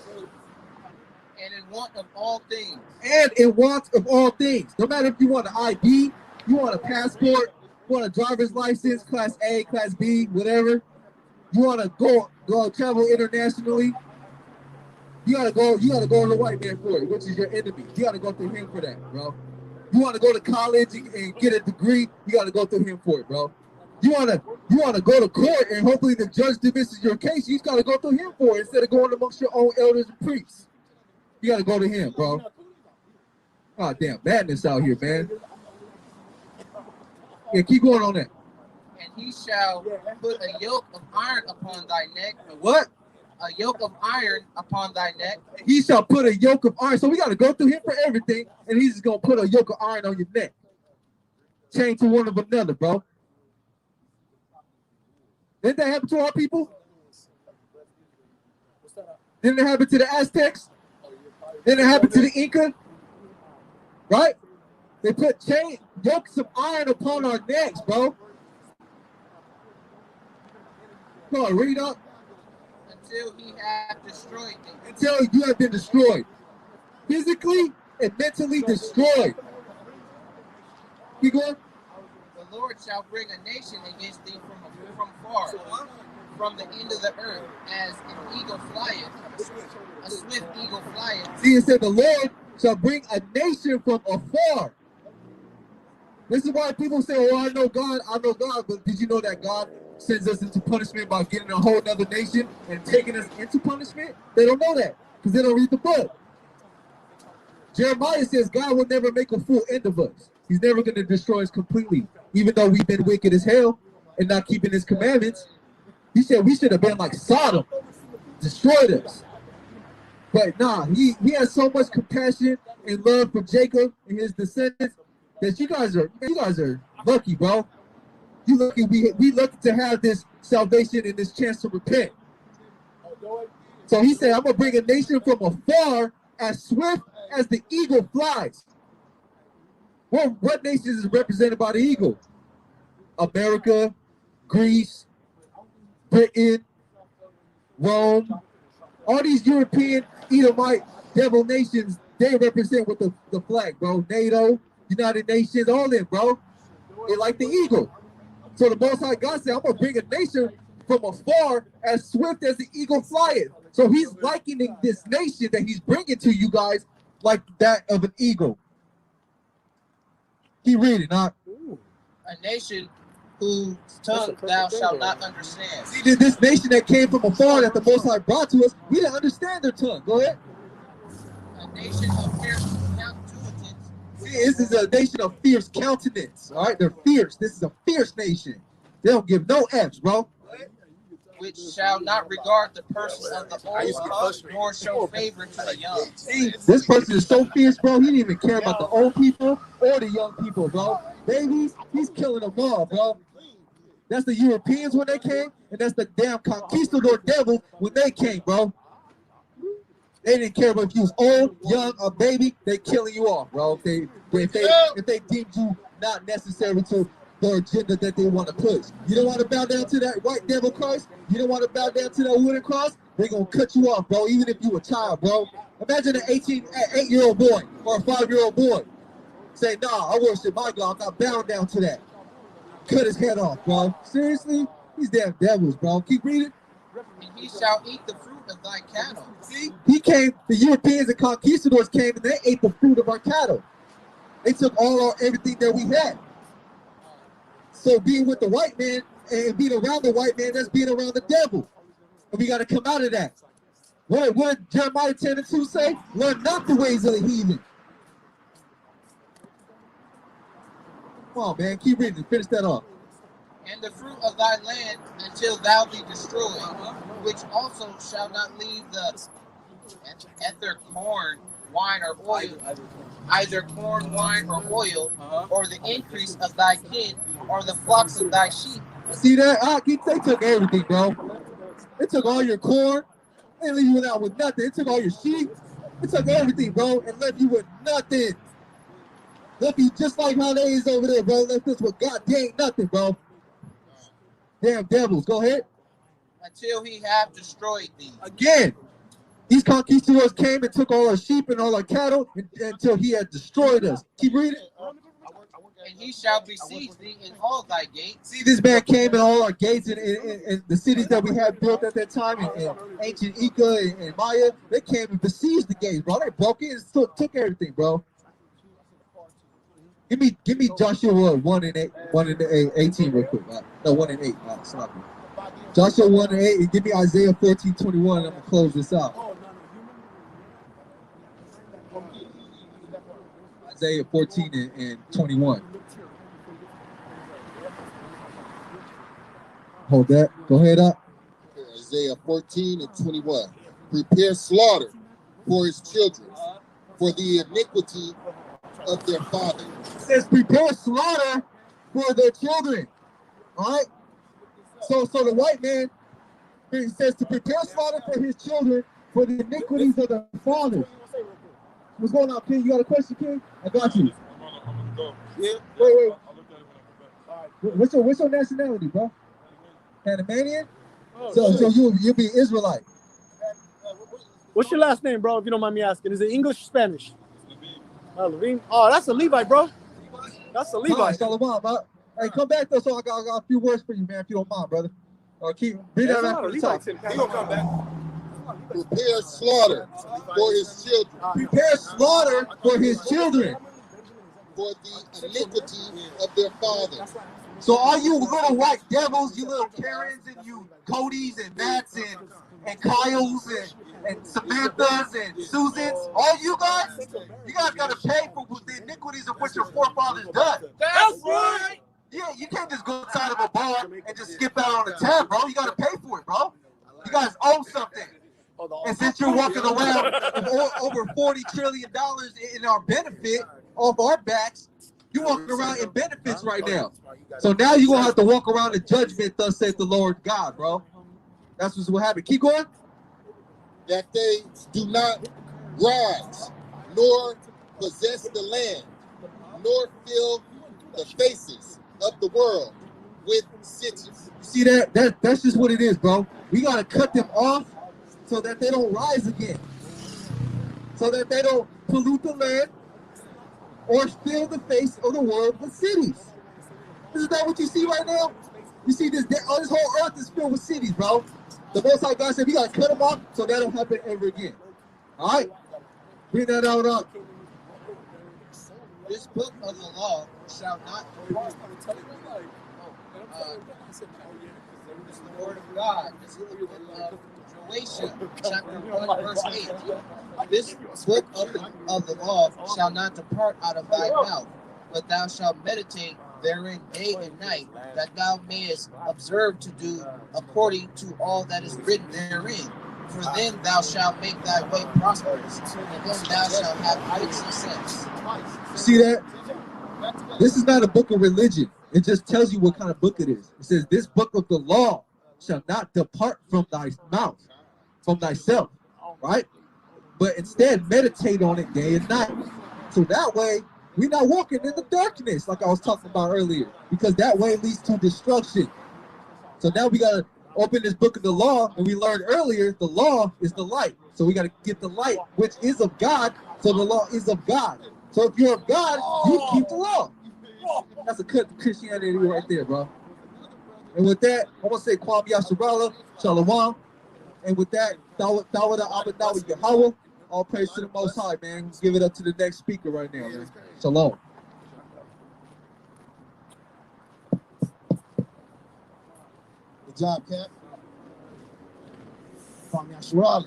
And in want of all things. And in want of all things. No matter if you want an ID, you want a passport, you want a driver's license, class A, class B, whatever. You want to go travel internationally. You gotta go to the white man for it, which is your enemy. You gotta go through him for that, bro. You want to go to college and get a degree, you gotta go through him for it, bro. You wanna go to court and hopefully the judge dismisses your case, you just gotta go through him for it instead of going amongst your own elders and priests. You gotta go to him, bro. Oh damn, madness out here, man. Yeah, keep going on that. And he shall put a yoke of iron upon thy neck. What? A yoke of iron upon thy neck. He shall put a yoke of iron. So we got to go through him for everything, and he's just going to put a yoke of iron on your neck. Chain to one of another, bro. Didn't that happen to our people? Didn't it happen to the Aztecs? Didn't it happen to the Inca? Right? They put yokes of iron upon our necks, bro. Come on, read up. Until he hath destroyed thee. Until you have been destroyed. Physically and mentally destroyed. Keep going. The Lord shall bring a nation against thee from far, from the end of the earth, as an eagle flieth, a swift eagle flieth. See, it said the Lord shall bring a nation from afar. This is why people say, oh, I know God, but did you know that God sends us into punishment by getting a whole other nation and taking us into punishment? They don't know that because they don't read the book. Jeremiah says God will never make a full end of us. He's never going to destroy us completely, even though we've been wicked as hell and not keeping his commandments. He said we should have been like Sodom, destroyed us. But nah, he has so much compassion and love for Jacob and his descendants that you guys are lucky, bro. You lucky we lucky to have this salvation and this chance to repent. So he said, I'm gonna bring a nation from afar as swift as the eagle flies. Well, what nations is represented by the eagle? America, Greece, Britain, Rome, all these European Edomite devil nations they represent with the flag, bro. NATO, United Nations, all in, bro. They like the eagle. So the Most High God said, I'm going to bring a nation from afar as swift as the eagle flieth. So he's likening this nation that he's bringing to you guys like that of an eagle. Keep reading, huh? A nation whose tongue thou shalt not understand. See, this nation that came from afar that the Most High brought to us, we didn't understand their tongue. Go ahead. A nation of fierce countenance. See, this is a nation of fierce countenance. All right, they're fierce. This is a fierce nation. They don't give no F's, bro. Which shall not regard the person of the old, nor show favor to the young. See, this person is so fierce, bro. He didn't even care about the old people or the young people, bro. Babies, he's killing them all, bro. That's the Europeans when they came, and that's the damn conquistador devil when they came, bro. They didn't care about if you was old, young, or baby. They killing you off, bro. If they deemed you not necessary to the agenda that they want to push. You don't want to bow down to that white devil Christ? You don't want to bow down to that wooden cross? They're going to cut you off, bro, even if you a child, bro. Imagine an 8-year-old boy or a 5-year-old boy say, nah, I worship my God. I'm not bound down to that. Cut his head off, bro. Seriously? These damn devils, bro. Keep reading. And he shall eat the fruit of thy cattle. See? He came, the Europeans and conquistadors came and they ate the fruit of our cattle. They took everything that we had. So being with the white man and being around the white man, that's being around the devil. And we got to come out of that. What did Jeremiah 10:2 say? Learn not the ways of the heathen. Come on, man. Keep reading. Finish that off. And the fruit of thy land until thou be destroyed, which also shall not leave the ether, corn, wine, or oil, either corn, wine, or oil, or the increase of thy kin, or the flocks of thy sheep. See that? They took everything, bro. They took all your corn. They didn't leave you out with nothing. They took all your sheep. They took everything, bro, and left you with nothing. Left you just like how they is over there, bro. Left us with God dang nothing, bro. Damn devils. Go ahead. Until he have destroyed thee. Again. These conquistadors came and took all our sheep and all our cattle until he had destroyed us. Keep reading. And he shall besiege thee in all thy gates. See, this man came in all our gates and the cities that we had built at that time in ancient Inca and Maya. They came and besieged the gates, bro. They broke it and took everything, bro. Give me Joshua 1:18 real quick. No, 1:8. Stop it. Joshua 1:8 and give me Isaiah 14:21. I'm gonna close this out. Isaiah 14 and 21. Hold that. Go ahead up. Isaiah 14 and 21. Prepare slaughter for his children, for the iniquity of their father. It says prepare slaughter for their children. All right? So the white man, he says to prepare slaughter for his children for the iniquities of their fathers. What's going on, King? You got a question, King? I got you. Yeah. Wait. What's your nationality, bro? Panamanian? So you'll be Israelite. What's your last name, bro, if you don't mind me asking? Is it English or Spanish? Levine. Oh, that's a Levite, bro. That's a Levite. Shalawam, bro. Hey, come back though, so I got a few words for you, man, if you don't mind, brother. Read that after the talk. He gonna come back. Prepare slaughter for his children. Prepare slaughter for his children. For the iniquity of their fathers. So all you little white devils, you little Karens and you Codys and Matts and Kyles and Samanthas and Susans, all you guys got to pay for the iniquities of what your forefathers done. That's right. Yeah, you can't just go inside of a bar and just skip out on the tab, bro. You got to pay for it, bro. You guys owe something. And since you're walking around with over $40 trillion in our benefit off our backs, you're walking around in benefits right now. So now you're going to have to walk around in judgment, thus saith the Lord God, bro. That's what's what happened. Keep going. That they do not rise, nor possess the land, nor fill the faces of the world with cities. You see that? That's just what it is, bro. We got to cut them off so that they don't rise again. So that they don't pollute the land, or fill the face of the world with cities. Isn't that what you see right now? You see this whole earth is filled with cities, bro. The Most High God said we gotta cut them off so that don't happen ever again. All right? Bring that out up. This book of the law shall not depart. This is the word of God. This is the book of Joashua, chapter 1, verse 8. This book of the law shall not depart out of thy mouth, but thou shalt meditate therein day and night, that thou mayest observe to do according to all that is written therein. For then thou shalt make thy way prosperous, and then thou shalt have great success. See that? This is not a book of religion. It just tells you what kind of book it is. It says, this book of the law shall not depart from thy mouth, from thyself, right? But instead, meditate on it day and night. So that way, we're not walking in the darkness like I was talking about earlier, because that way leads to destruction. So now we got to open this book of the law, and we learned earlier, the law is the light. So we got to get the light, which is of God, so the law is of God. So if you're of God, you keep the law. That's a cut to Christianity right there, bro. And with that, I want to say KOY YASHARAHLA, Shalawam. And with that, Dawah Abadawa Yahweh. All praise to the Most High, man. Give it up to the next speaker right now, man. Shalom. Good job, Cap. KOY YASHARAHLA.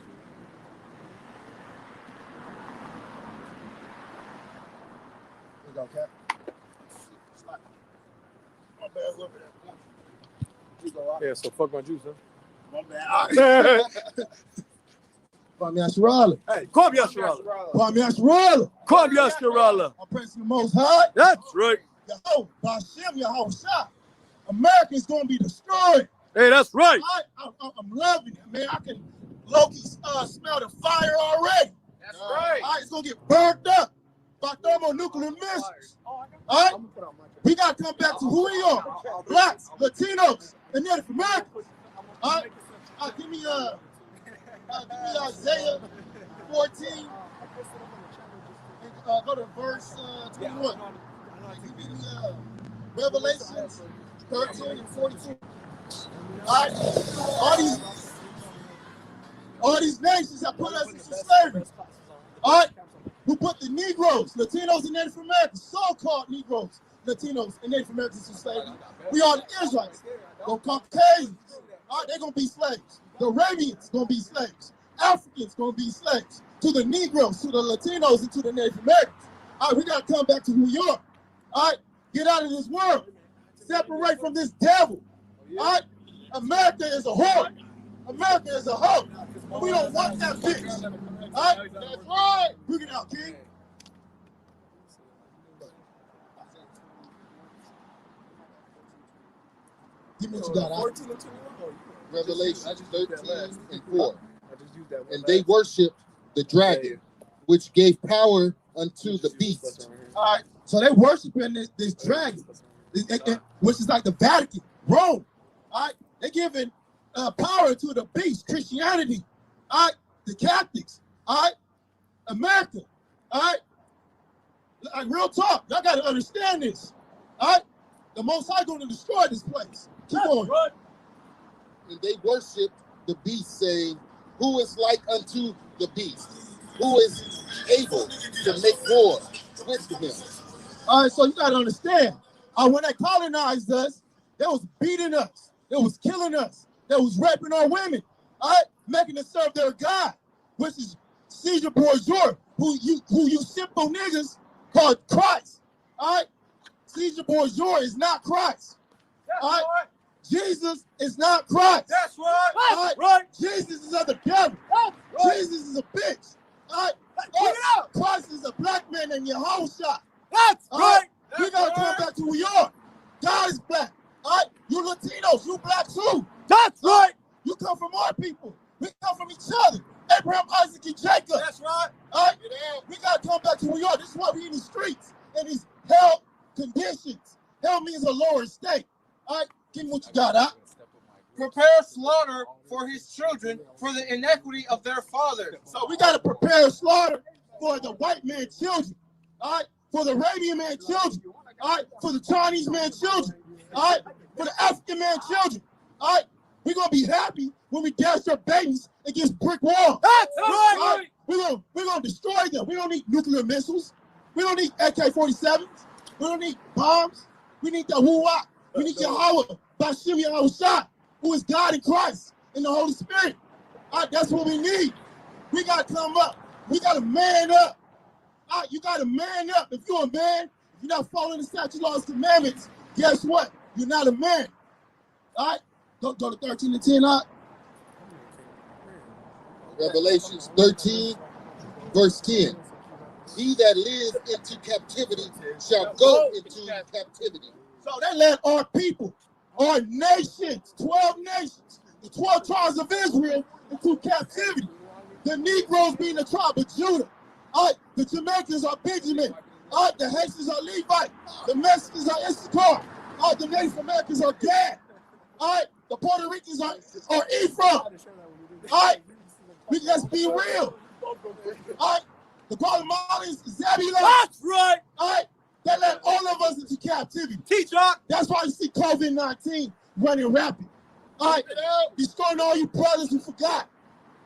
Here you go, Cap. My bad, look at that. Yeah, so fuck my juice, huh? My bad. KOY YASHARAHLA. Hey, KOY YASHARAHLA. KOY YASHARAHLA. KOY YASHARAHLA. I'm praising the Most High. That's right. Yahweh, Bashem, Yahweh. America's gonna be destroyed. Hey, that's right. I'm loving it, man. I can smell the fire already. That's right. All right, it's gonna get burned up by thermonuclear missiles. All right, we gotta come back to who we are: blacks, Latinos, and Native Americans. All right, give me Isaiah 14. And, go to verse 21. Give me Revelations 13 and 42. All right, all these nations have put us into slavery. All right, who put the Negroes, Latinos, and Native Americans, so-called Negroes, Latinos, and Native Americans into slavery. We are the Israelites. The Caucasians, all right, they're gonna be slaves. The Arabians gonna be slaves. Africans gonna be slaves to the Negroes, to the Latinos, and to the Native Americans. All right, we gotta come back to New York. All right, get out of this world. Separate from this devil. All right, America is a whore. America is a hoe. And we don't want that bitch. All right, that's right. Bring it out, King. Give me what you got, huh? Revelation 13 and 4. And they worshiped the dragon, which gave power unto the beast. All right, so they worshiping this dragon, which is like the Vatican, Rome. All right, they giving power to the beast, Christianity. All right, the Catholics. All right, America. All right, like real talk. Y'all got to understand this. All right, the Most High going to destroy this place. Keep going. And they worshiped the beast, saying, "Who is like unto the beast? Who is able to make war with him?" All right, so you got to understand. When they colonized us, they was beating us. They was killing us. They was raping our women. All right, making us serve their God, which is Caesar Borgia, who you simple niggas called Christ. All right, Caesar Borgia is not Christ. All right, Jesus is not Christ. That's right. All right, Right. Jesus is of the devil. Right. Jesus is a bitch. All right, Bring it out. Christ is a black man in Yehoshua. That's All right. we gotta come back to who we are. God is black. All right, you Latinos, you black too. That's right. You come from our people. We come from each other. Abraham, Isaac, and Jacob. That's right. All right, we gotta come back to who we are. This is why we in the streets in these hell conditions. Hell means a lower state. All right, give me what you got, huh? Prepare slaughter for his children for the iniquity of their fathers. So we gotta prepare slaughter for the white man children, all right, for the Arabian man children, all right, for the Chinese man children, all right, for the African man children, all right. We're gonna be happy when we dash our babies against brick walls. That's right. Right? We're gonna destroy them. We don't need nuclear missiles. We don't need AK-47s. We don't need bombs. We need the Huwa. We need Yahweh, Bashim Yahushua, who is God in Christ and the Holy Spirit. All right, that's what we need. We gotta come up. We gotta man up. All right, you gotta man up. If you're a man, if you're not following the statute, laws, commandments, guess what? You're not a man. All right, go to 13 and 10. All right? Revelations 13, verse 10. He that lives into captivity shall go into captivity. So they led our people, our nations, 12 nations, the 12 tribes of Israel into captivity. The Negroes being the tribe of Judah. All right, the Jamaicans are Benjamin. All right, the Haitians are Levite. The Mexicans are Issachar. All right, the Native Americans are Gad. All right, the Puerto Ricans are Ephraim. All right, let's be real. All right, the Guatemalans, Zebulon. That's right. All right, they led all of us into captivity. Teacher. That's why you see COVID-19 running rapid. All right, destroying all you brothers who forgot,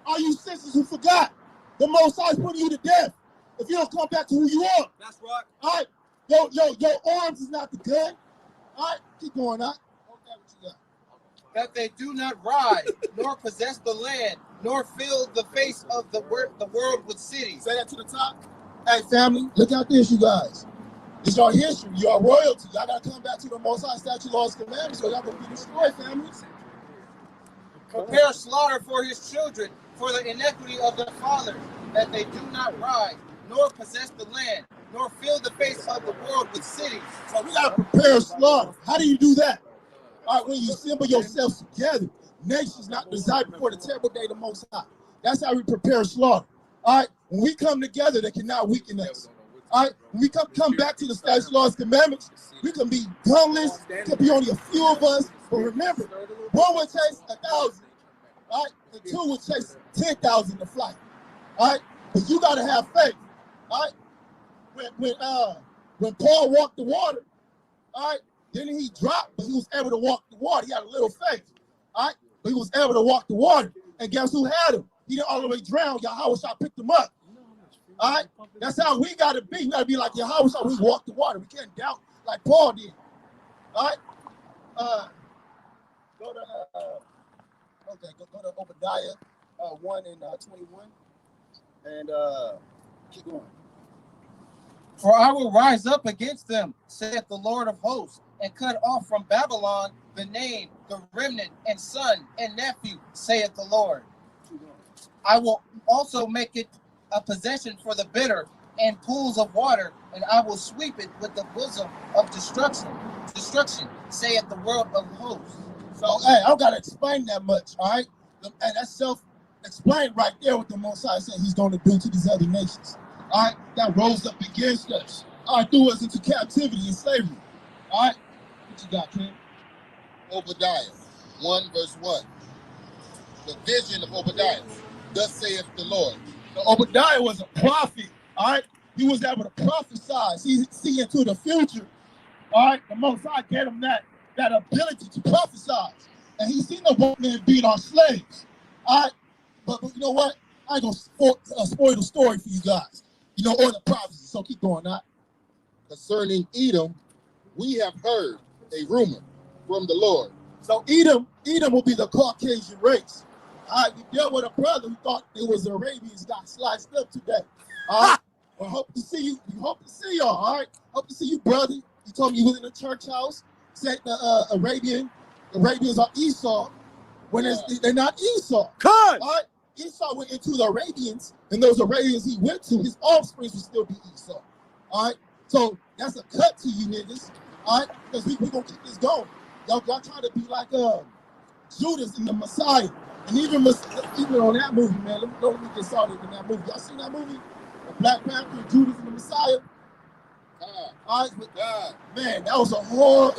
all you sisters who forgot. The Most High is putting you to death if you don't come back to who you are. That's right. All right, your arms is not the gun. All right, keep going. All right. That they do not ride, nor possess the land, nor fill the face of the world with cities. Say that to the top. Hey, family, look at this, you guys. It's our history, your royalty. Y'all got to come back to the Most High statute, laws, commandments, so y'all going to be destroyed, families. Prepare slaughter for his children, for the iniquity of their fathers, that they do not ride, nor possess the land, nor fill the face of the world with cities. So we got to prepare slaughter. How do you do that? All right, when you assemble yourselves together, nations not desired before the terrible day of the Most High. That's how we prepare slaughter. All right, when we come together, they cannot weaken us. All right, when we come back to the statutes, laws, commandments, we can be gunless. Could be only a few of us, but remember, one would chase 1,000. All right, and two would chase 10,000 to flight. All right, but you gotta have faith. All right, when Paul walked the water, all right. Then he dropped, but he was able to walk the water. He had a little faith, all right? But he was able to walk the water. And guess who had him? He didn't all the way drown. Yahweh picked him up, all right? That's how we got to be. We got to be like Yahweh. We walk the water. We can't doubt like Paul did, all right? Go to Obadiah 1 and 21, and keep going. For I will rise up against them, saith the Lord of hosts, and cut off from Babylon the name, the remnant, and son, and nephew, saith the Lord. I will also make it a possession for the bitter, and pools of water, and I will sweep it with the bosom of destruction, saith the Lord of hosts. So, hey, I don't got to explain that much, all right? And that's self-explained right there what the Most High said he's going to do to these other nations, all right? That rose up against us, all right, threw us into captivity and slavery, all right? What you got, Ken? Obadiah 1 verse 1. The vision of Obadiah. Thus saith the Lord. So Obadiah was a prophet, all right? He was able to prophesy, see into the future, all right? The Most High gave him that ability to prophesy. And he seen the white man beat our slaves, all right? But you know what? I ain't going to spoil the story for you guys. You know, all the prophecies, so keep going, all right? Concerning Edom, we have heard a rumor from the Lord. So Edom will be the Caucasian race. All right, you dealt with a brother who thought it was Arabians got sliced up today. All right, well, hope to see you. We hope to see y'all. All right, hope to see you, brother. You told me you was in a church house. Said the Arabians are Esau, when they're not Esau. Cut. All right, Esau went into the Arabians, and those Arabians he went to, his offspring would still be Esau. All right, so that's a cut to you niggas. All right, because we gonna keep this going. Y'all trying to be like Judas in the Messiah, and even on that movie, man. Let me get started in that movie. Y'all seen that movie, the Black Panther, Judas and the Messiah? All right, man, that was a horror.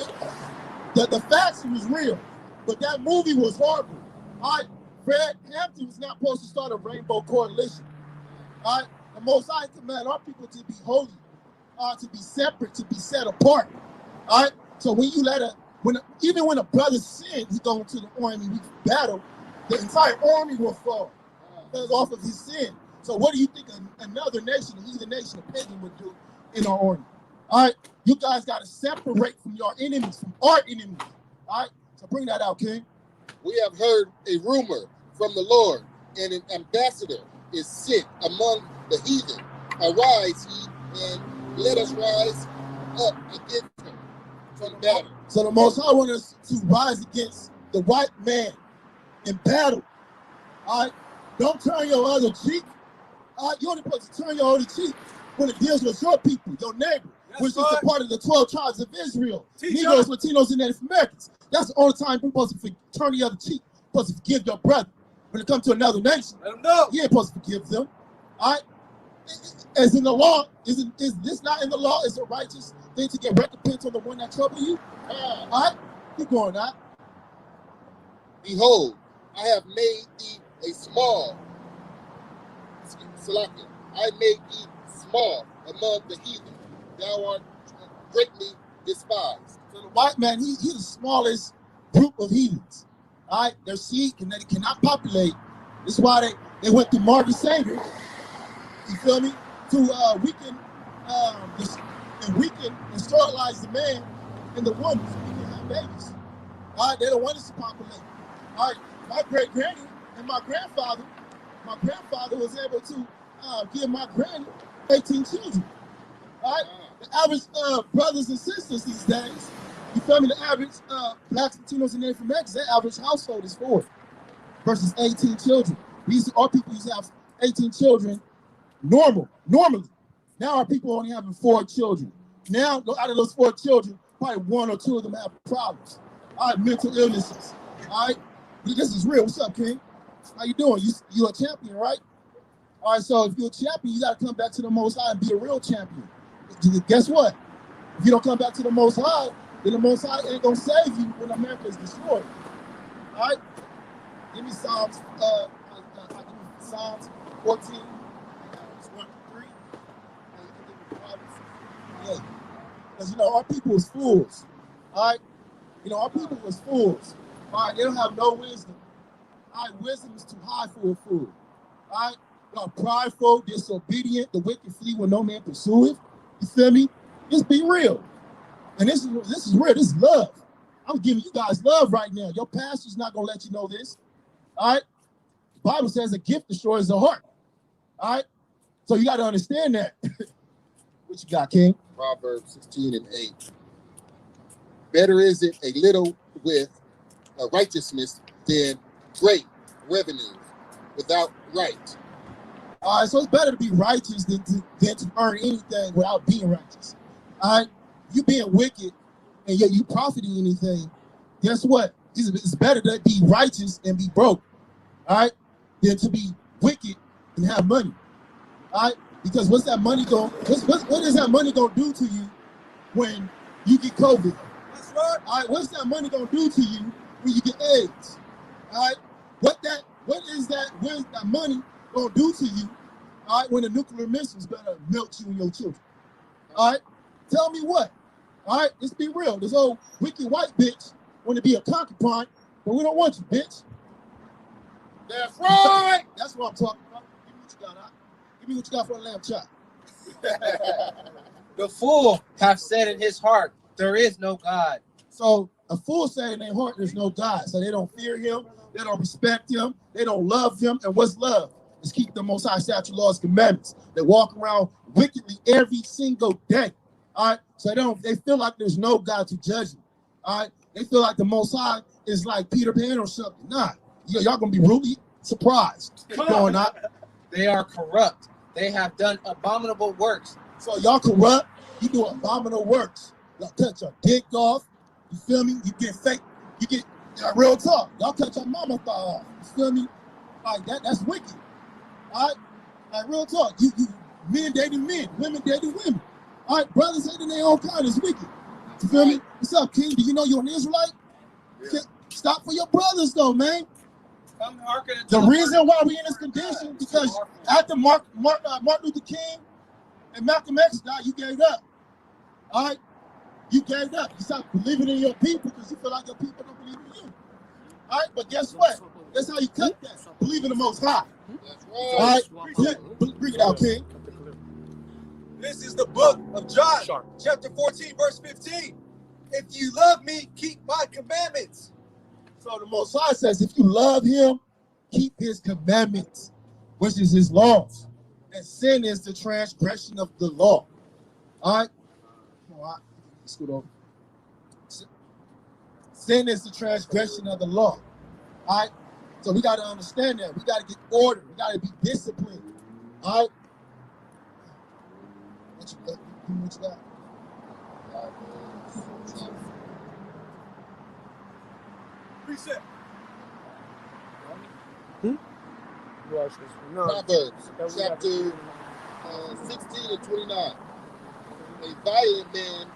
The faction was real, but that movie was horrible. All right, Fred Hampton was not supposed to start a rainbow coalition. All right, The Most High command our people to be holy, to be separate, to be set apart. All right. So when you even when a brother sins, he goes to the army, we battle, the entire army will fall because off of his sin. So what do you think another nation, a heathen nation, a pagan would do in our army? All right. You guys got to separate from your enemies, from our enemies. All right. So bring that out, King. We have heard a rumor from the Lord, and an ambassador is sent among the heathen. Arise ye, and let us rise up against him from battle. So the Most High wants us to rise against the white man in battle. All right? Don't turn your other cheek. All right? You're only supposed to turn your other cheek when it deals with your people, your neighbor, which is a part of the 12 tribes of Israel. Negroes, Latinos, and Native Americans. That's the only time you're supposed to turn the other cheek. You're supposed to forgive your brother. When it comes to another nation, you ain't supposed to forgive them. All right? As in the law, is this not in the law? Is it righteous thing to get recompense on the one that trouble you? All right? Keep going, now. Behold, I have made thee a small, Salakia, I made thee small among the heathen. Thou art greatly despised. So the white man, he's the smallest group of heathens. All right? Their seed cannot populate. That's why they went to Marvin Sanger, you feel me, to weaken and sterilize the man and the woman so we can have babies. All right? They don't want us to populate. All right? My great-granny and my grandfather was able to give my granny 18 children. All right? The average brothers and sisters these days, you feel me, the average blacks, Latinos, and Native Americans, their average household is 4 versus 18 children. Our people used to have 18 children normally. Now our people only having 4 children. Now, out of those 4 children, probably 1 or 2 of them have problems. All right, mental illnesses. All right, this is real. What's up, King? How you doing? You a champion, right? All right, so if you're a champion, you got to come back to the Most High and be a real champion. Guess what? If you don't come back to the Most High, then the Most High ain't gonna save you when America is destroyed. All right? Give me Psalms 14, 1-3. Yeah. Because our people is fools. All right? Our people is fools. All right, they don't have no wisdom. All right, wisdom is too high for a fool. All right? Y'all prideful, disobedient, the wicked flee when no man pursueth. You feel me? Just be real. And this is real. This is love. I'm giving you guys love right now. Your pastor's not gonna let you know this. All right. The Bible says a gift destroys the heart. All right. So you got to understand that. What you got, King? Proverbs 16:8. Better is it a little with righteousness than great revenues without right. All right. So it's better to be righteous than to earn anything without being righteous. All right. You being wicked and yet you profiting anything, guess what? It's better to be righteous and be broke, all right, than to be wicked and have money, all right? Because what is that money going to do to you when you get COVID? That's right. All right, what's that money going to do to you when you get AIDS? All right, what is that money going to do to you, all right, when the nuclear missiles better melt you and your children? All right, tell me what? All right, let's be real. This old wicked white bitch want to be a concubine, but we don't want you, bitch. That's right. That's what I'm talking about. Give me what you got, huh? Give me what you got for a lamb chop. The fool hath said in his heart, there is no God. So a fool saying in their heart, there's no God. So they don't fear him, they don't respect him, they don't love him. And what's love? Is keep the Most High statute, laws, commandments. They walk around wickedly every single day. All right, so they feel like there's no God to judge them. All right, they feel like the Most High is like Peter Pan or something. Nah, y'all gonna be really surprised. Going on. They are corrupt. They have done abominable works. So y'all corrupt. You do abominable works. Y'all cut your dick off. You feel me? You get fake. You get real talk. Y'all cut your mama thigh off. You feel me? Like that. That's wicked. All right. Like real talk. You men dating men, women dating women. All right, brothers hating their own kind is wicked. You feel me? What's up, King? Do you know you're an Israelite? Yeah. Stop for your brothers, though, man. Come hearken unto The the reason word. why we in this condition because after Martin Luther King and Malcolm X died, you gave up. All right, you gave up. You stopped believing in your people because you feel like your people don't believe in you. All right, but guess what? That's how you cut that. Believe in the Most High. That's All right. right, bring it out, King. This is the book of John, chapter 14, verse 15. If you love me, keep my commandments. So the Most High says, if you love him, keep his commandments, which is his laws. And sin is the transgression of the law. All right? Come on, scoot over. Sin is the transgression of the law. All right? So we got to understand that. We got to get order. We got to be disciplined. All right? What you got? Reset. Proverbs chapter 16 and 29. A violent man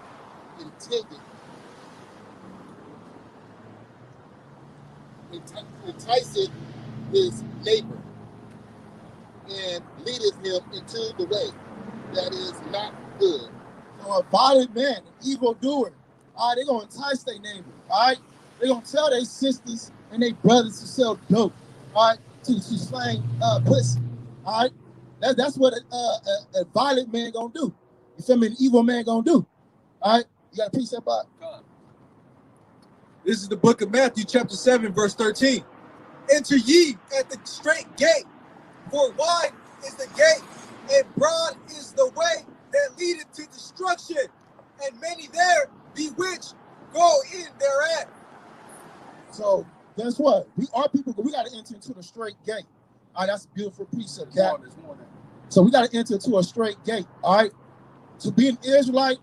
enticeth his neighbor and leadeth him into the way that is not good. So a violent man, an evildoer, all right, they're going to entice their neighbor, all right? They're going to tell their sisters and their brothers to sell dope, all right, to slang pussy, all right? That's what a violent man going to do. You feel me? An evil man going to do, all right? You got a piece of that? This is the book of Matthew, chapter 7, verse 13. Enter ye at the straight gate, for wide is the gate, and broad is the way that leadeth to destruction, and many there be which go in thereat. So guess what? Our people, we got to enter into the straight gate. All right, that's a beautiful precept, Cap. So we got to enter into a straight gate, all right? To be an Israelite,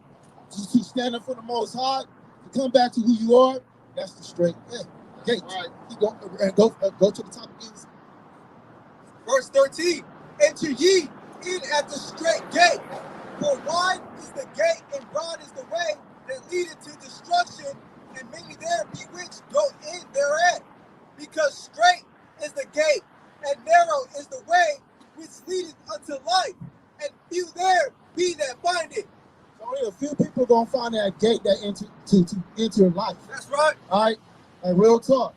to stand up for the Most High, to come back to who you are, that's the straight gate. Right. Go to the top again. Verse 13. Enter ye in at the straight gate, for wide is the gate and broad is the way that leadeth to destruction, and many there be which go in thereat. Because straight is the gate, and narrow is the way which leadeth unto life, and few there be that find it. So only a few people gonna find that gate that enter life. That's right. All right, and real talk.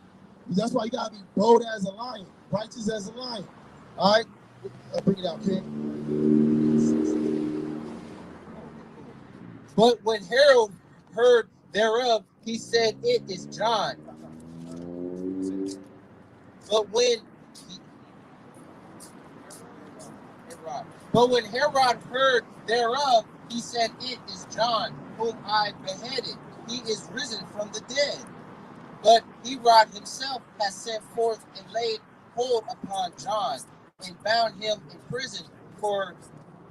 That's why you gotta be bold as a lion, righteous as a lion. All right, bring it out, King. But when Herod heard thereof, he said, it is John. But when Herod heard thereof, he said, it is John, whom I beheaded. He is risen from the dead. But Herod himself has sent forth and laid hold upon John, and bound him in prison for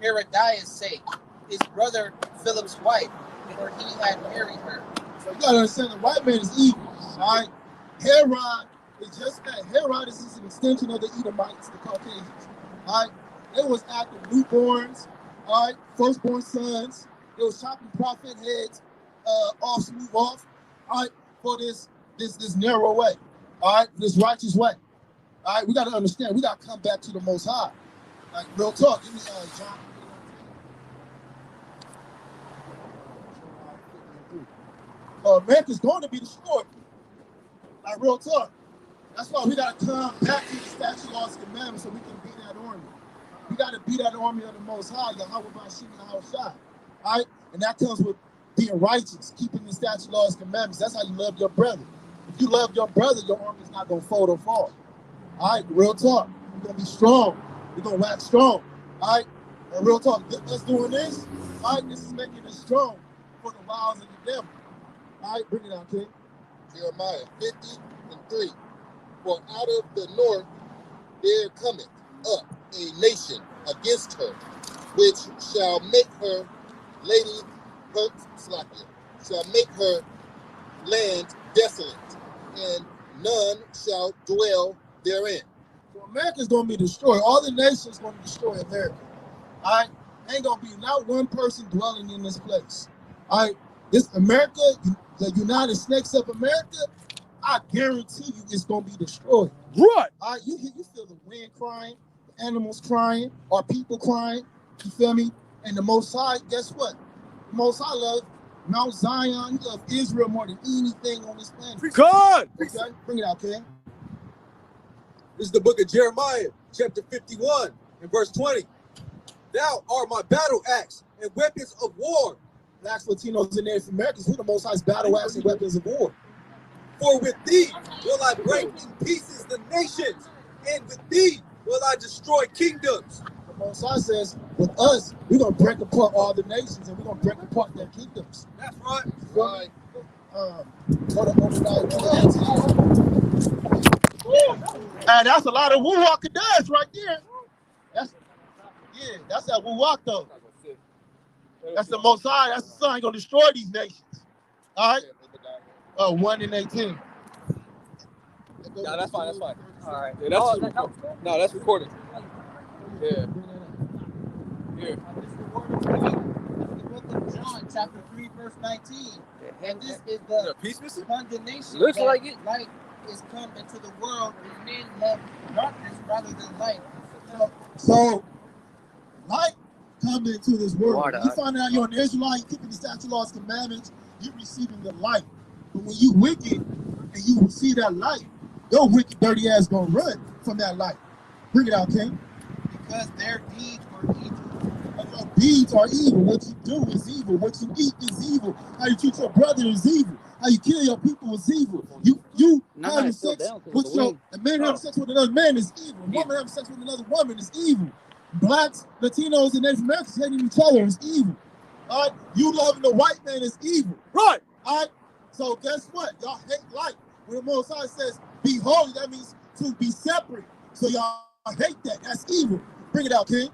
Herodias' sake, his brother Philip's wife, for he had married her. So you gotta understand, the white man is evil. All right, Herod is just that. Herod is an extension of the Edomites, the Caucasians. All right, it was after newborns, all right, firstborn sons. It was chopping prophet heads off, smooth off, all right, for this narrow way, all right, this righteous way. All right, we got to understand, we got to come back to the Most High. Like, real talk. Give me John. America's going to be destroyed. Like, real talk. That's why we got to come back to the statute, laws, and commandments so we can beat that army. We got to beat that army of the Most High, Yahweh Bashim, Yahweh Shai. All right? And that comes with being righteous, keeping the statute, laws, and commandments. That's how you love your brother. If you love your brother, your army is not going to fold or fall. All right? Real talk. We're going to be strong. We're going to wax strong. All right? And real talk. Us doing this, all right, this is making us strong for the wiles of the devil. All right? Bring it out, King. Jeremiah 50:3. For out of the north there cometh up a nation against her, which shall make her shall make her land desolate, and none shall dwell therein. So America's going to be destroyed. All the nations going to destroy America. All right? Ain't going to be not one person dwelling in this place. All right? This America, the United Snakes of America, I guarantee you it's gonna be destroyed. Right. You feel the wind crying, the animals crying, our people crying. You feel me? And the Most High, guess what? The Most High love Mount Zion. He love Israel more than anything on this planet. God. Okay? Bring it out, Ken. This is the book of Jeremiah, chapter 51, and verse 20. Thou art my battle axe and weapons of war. Blacks, Latinos, and Native Americans, who the Most High's battle axe and weapons of war. For with thee will I break in pieces the nations, and with thee will I destroy kingdoms. The Most High says, with us, we're going to break apart all the nations, and we're going to break apart their kingdoms. That's right. Right. And that's a lot of woo-walk does right there. That's that woo-walk though. That's the Most High. That's the Son going to destroy these nations. All right? 1 and 18. No, that's fine. That's fine. All right. Yeah, no, that's recorded. Yeah. This is the word of God. The book of John, chapter 3, verse 19. And this is the Peace missing? condemnation Looks that like it. light is come into the world, and men love darkness rather than light. So, light come into this world. Water. You find out you're an Israelite, you're keeping the statute, laws, commandments, you're receiving the light. But when you wicked and you see that light, your wicked, dirty ass gonna run from that light. Bring it out, King. Because their deeds were evil. Your deeds are evil. What you do is evil. What you eat is evil. How you treat your brother is evil. How you kill your people is evil. You having sex with a man having sex with another man is evil. A woman having sex with another woman is evil. Blacks, Latinos, and Native Americans hating each other is evil. All right, you loving the white man is evil. Right. All right. So guess what? Y'all hate light. When the Most High says be holy, that means to be separate. So y'all hate that. That's evil. Bring it out, King.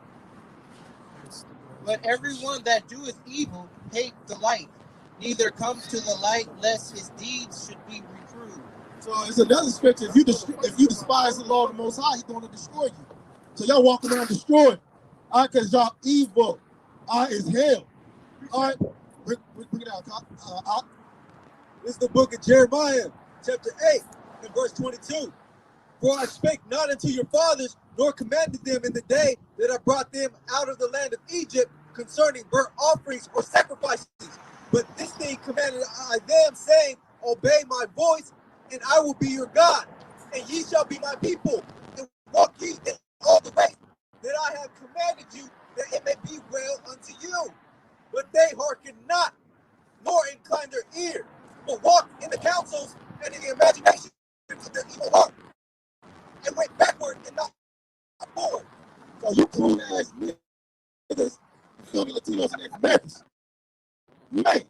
But everyone that doeth evil hate the light, neither comes to the light, lest his deeds should be reproved. So it's another scripture. If you despise the law of the Most High, He's going to destroy you. So y'all walking around destroyed. All right, because y'all evil. All right, it's hell. All right, bring it out. This is the book of Jeremiah, chapter 8, and verse 22. For I spake not unto your fathers, nor commanded them in the day that I brought them out of the land of Egypt concerning burnt offerings or sacrifices. But this thing commanded I them, saying, Obey my voice, and I will be your God, and ye shall be my people, and walk ye in all the ways that I have commanded you, that it may be well unto you. But they hearken not, nor incline their ear, but walk in the counsels and in the imagination of their evil heart, and went backward and not forward. So you cool ass niggas, you feel me, Latinos and Native Americans. Man.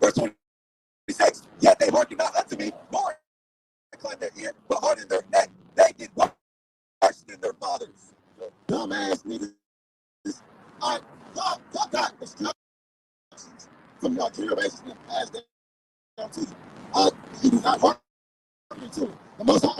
Verse 26, yet they hearken not unto me, nor incline their ear, but harden their neck. They did worse than their fathers. Dumbass niggas. All right, y'all got instructions from your generations that passed down to you. You do not hearken to it. The Most High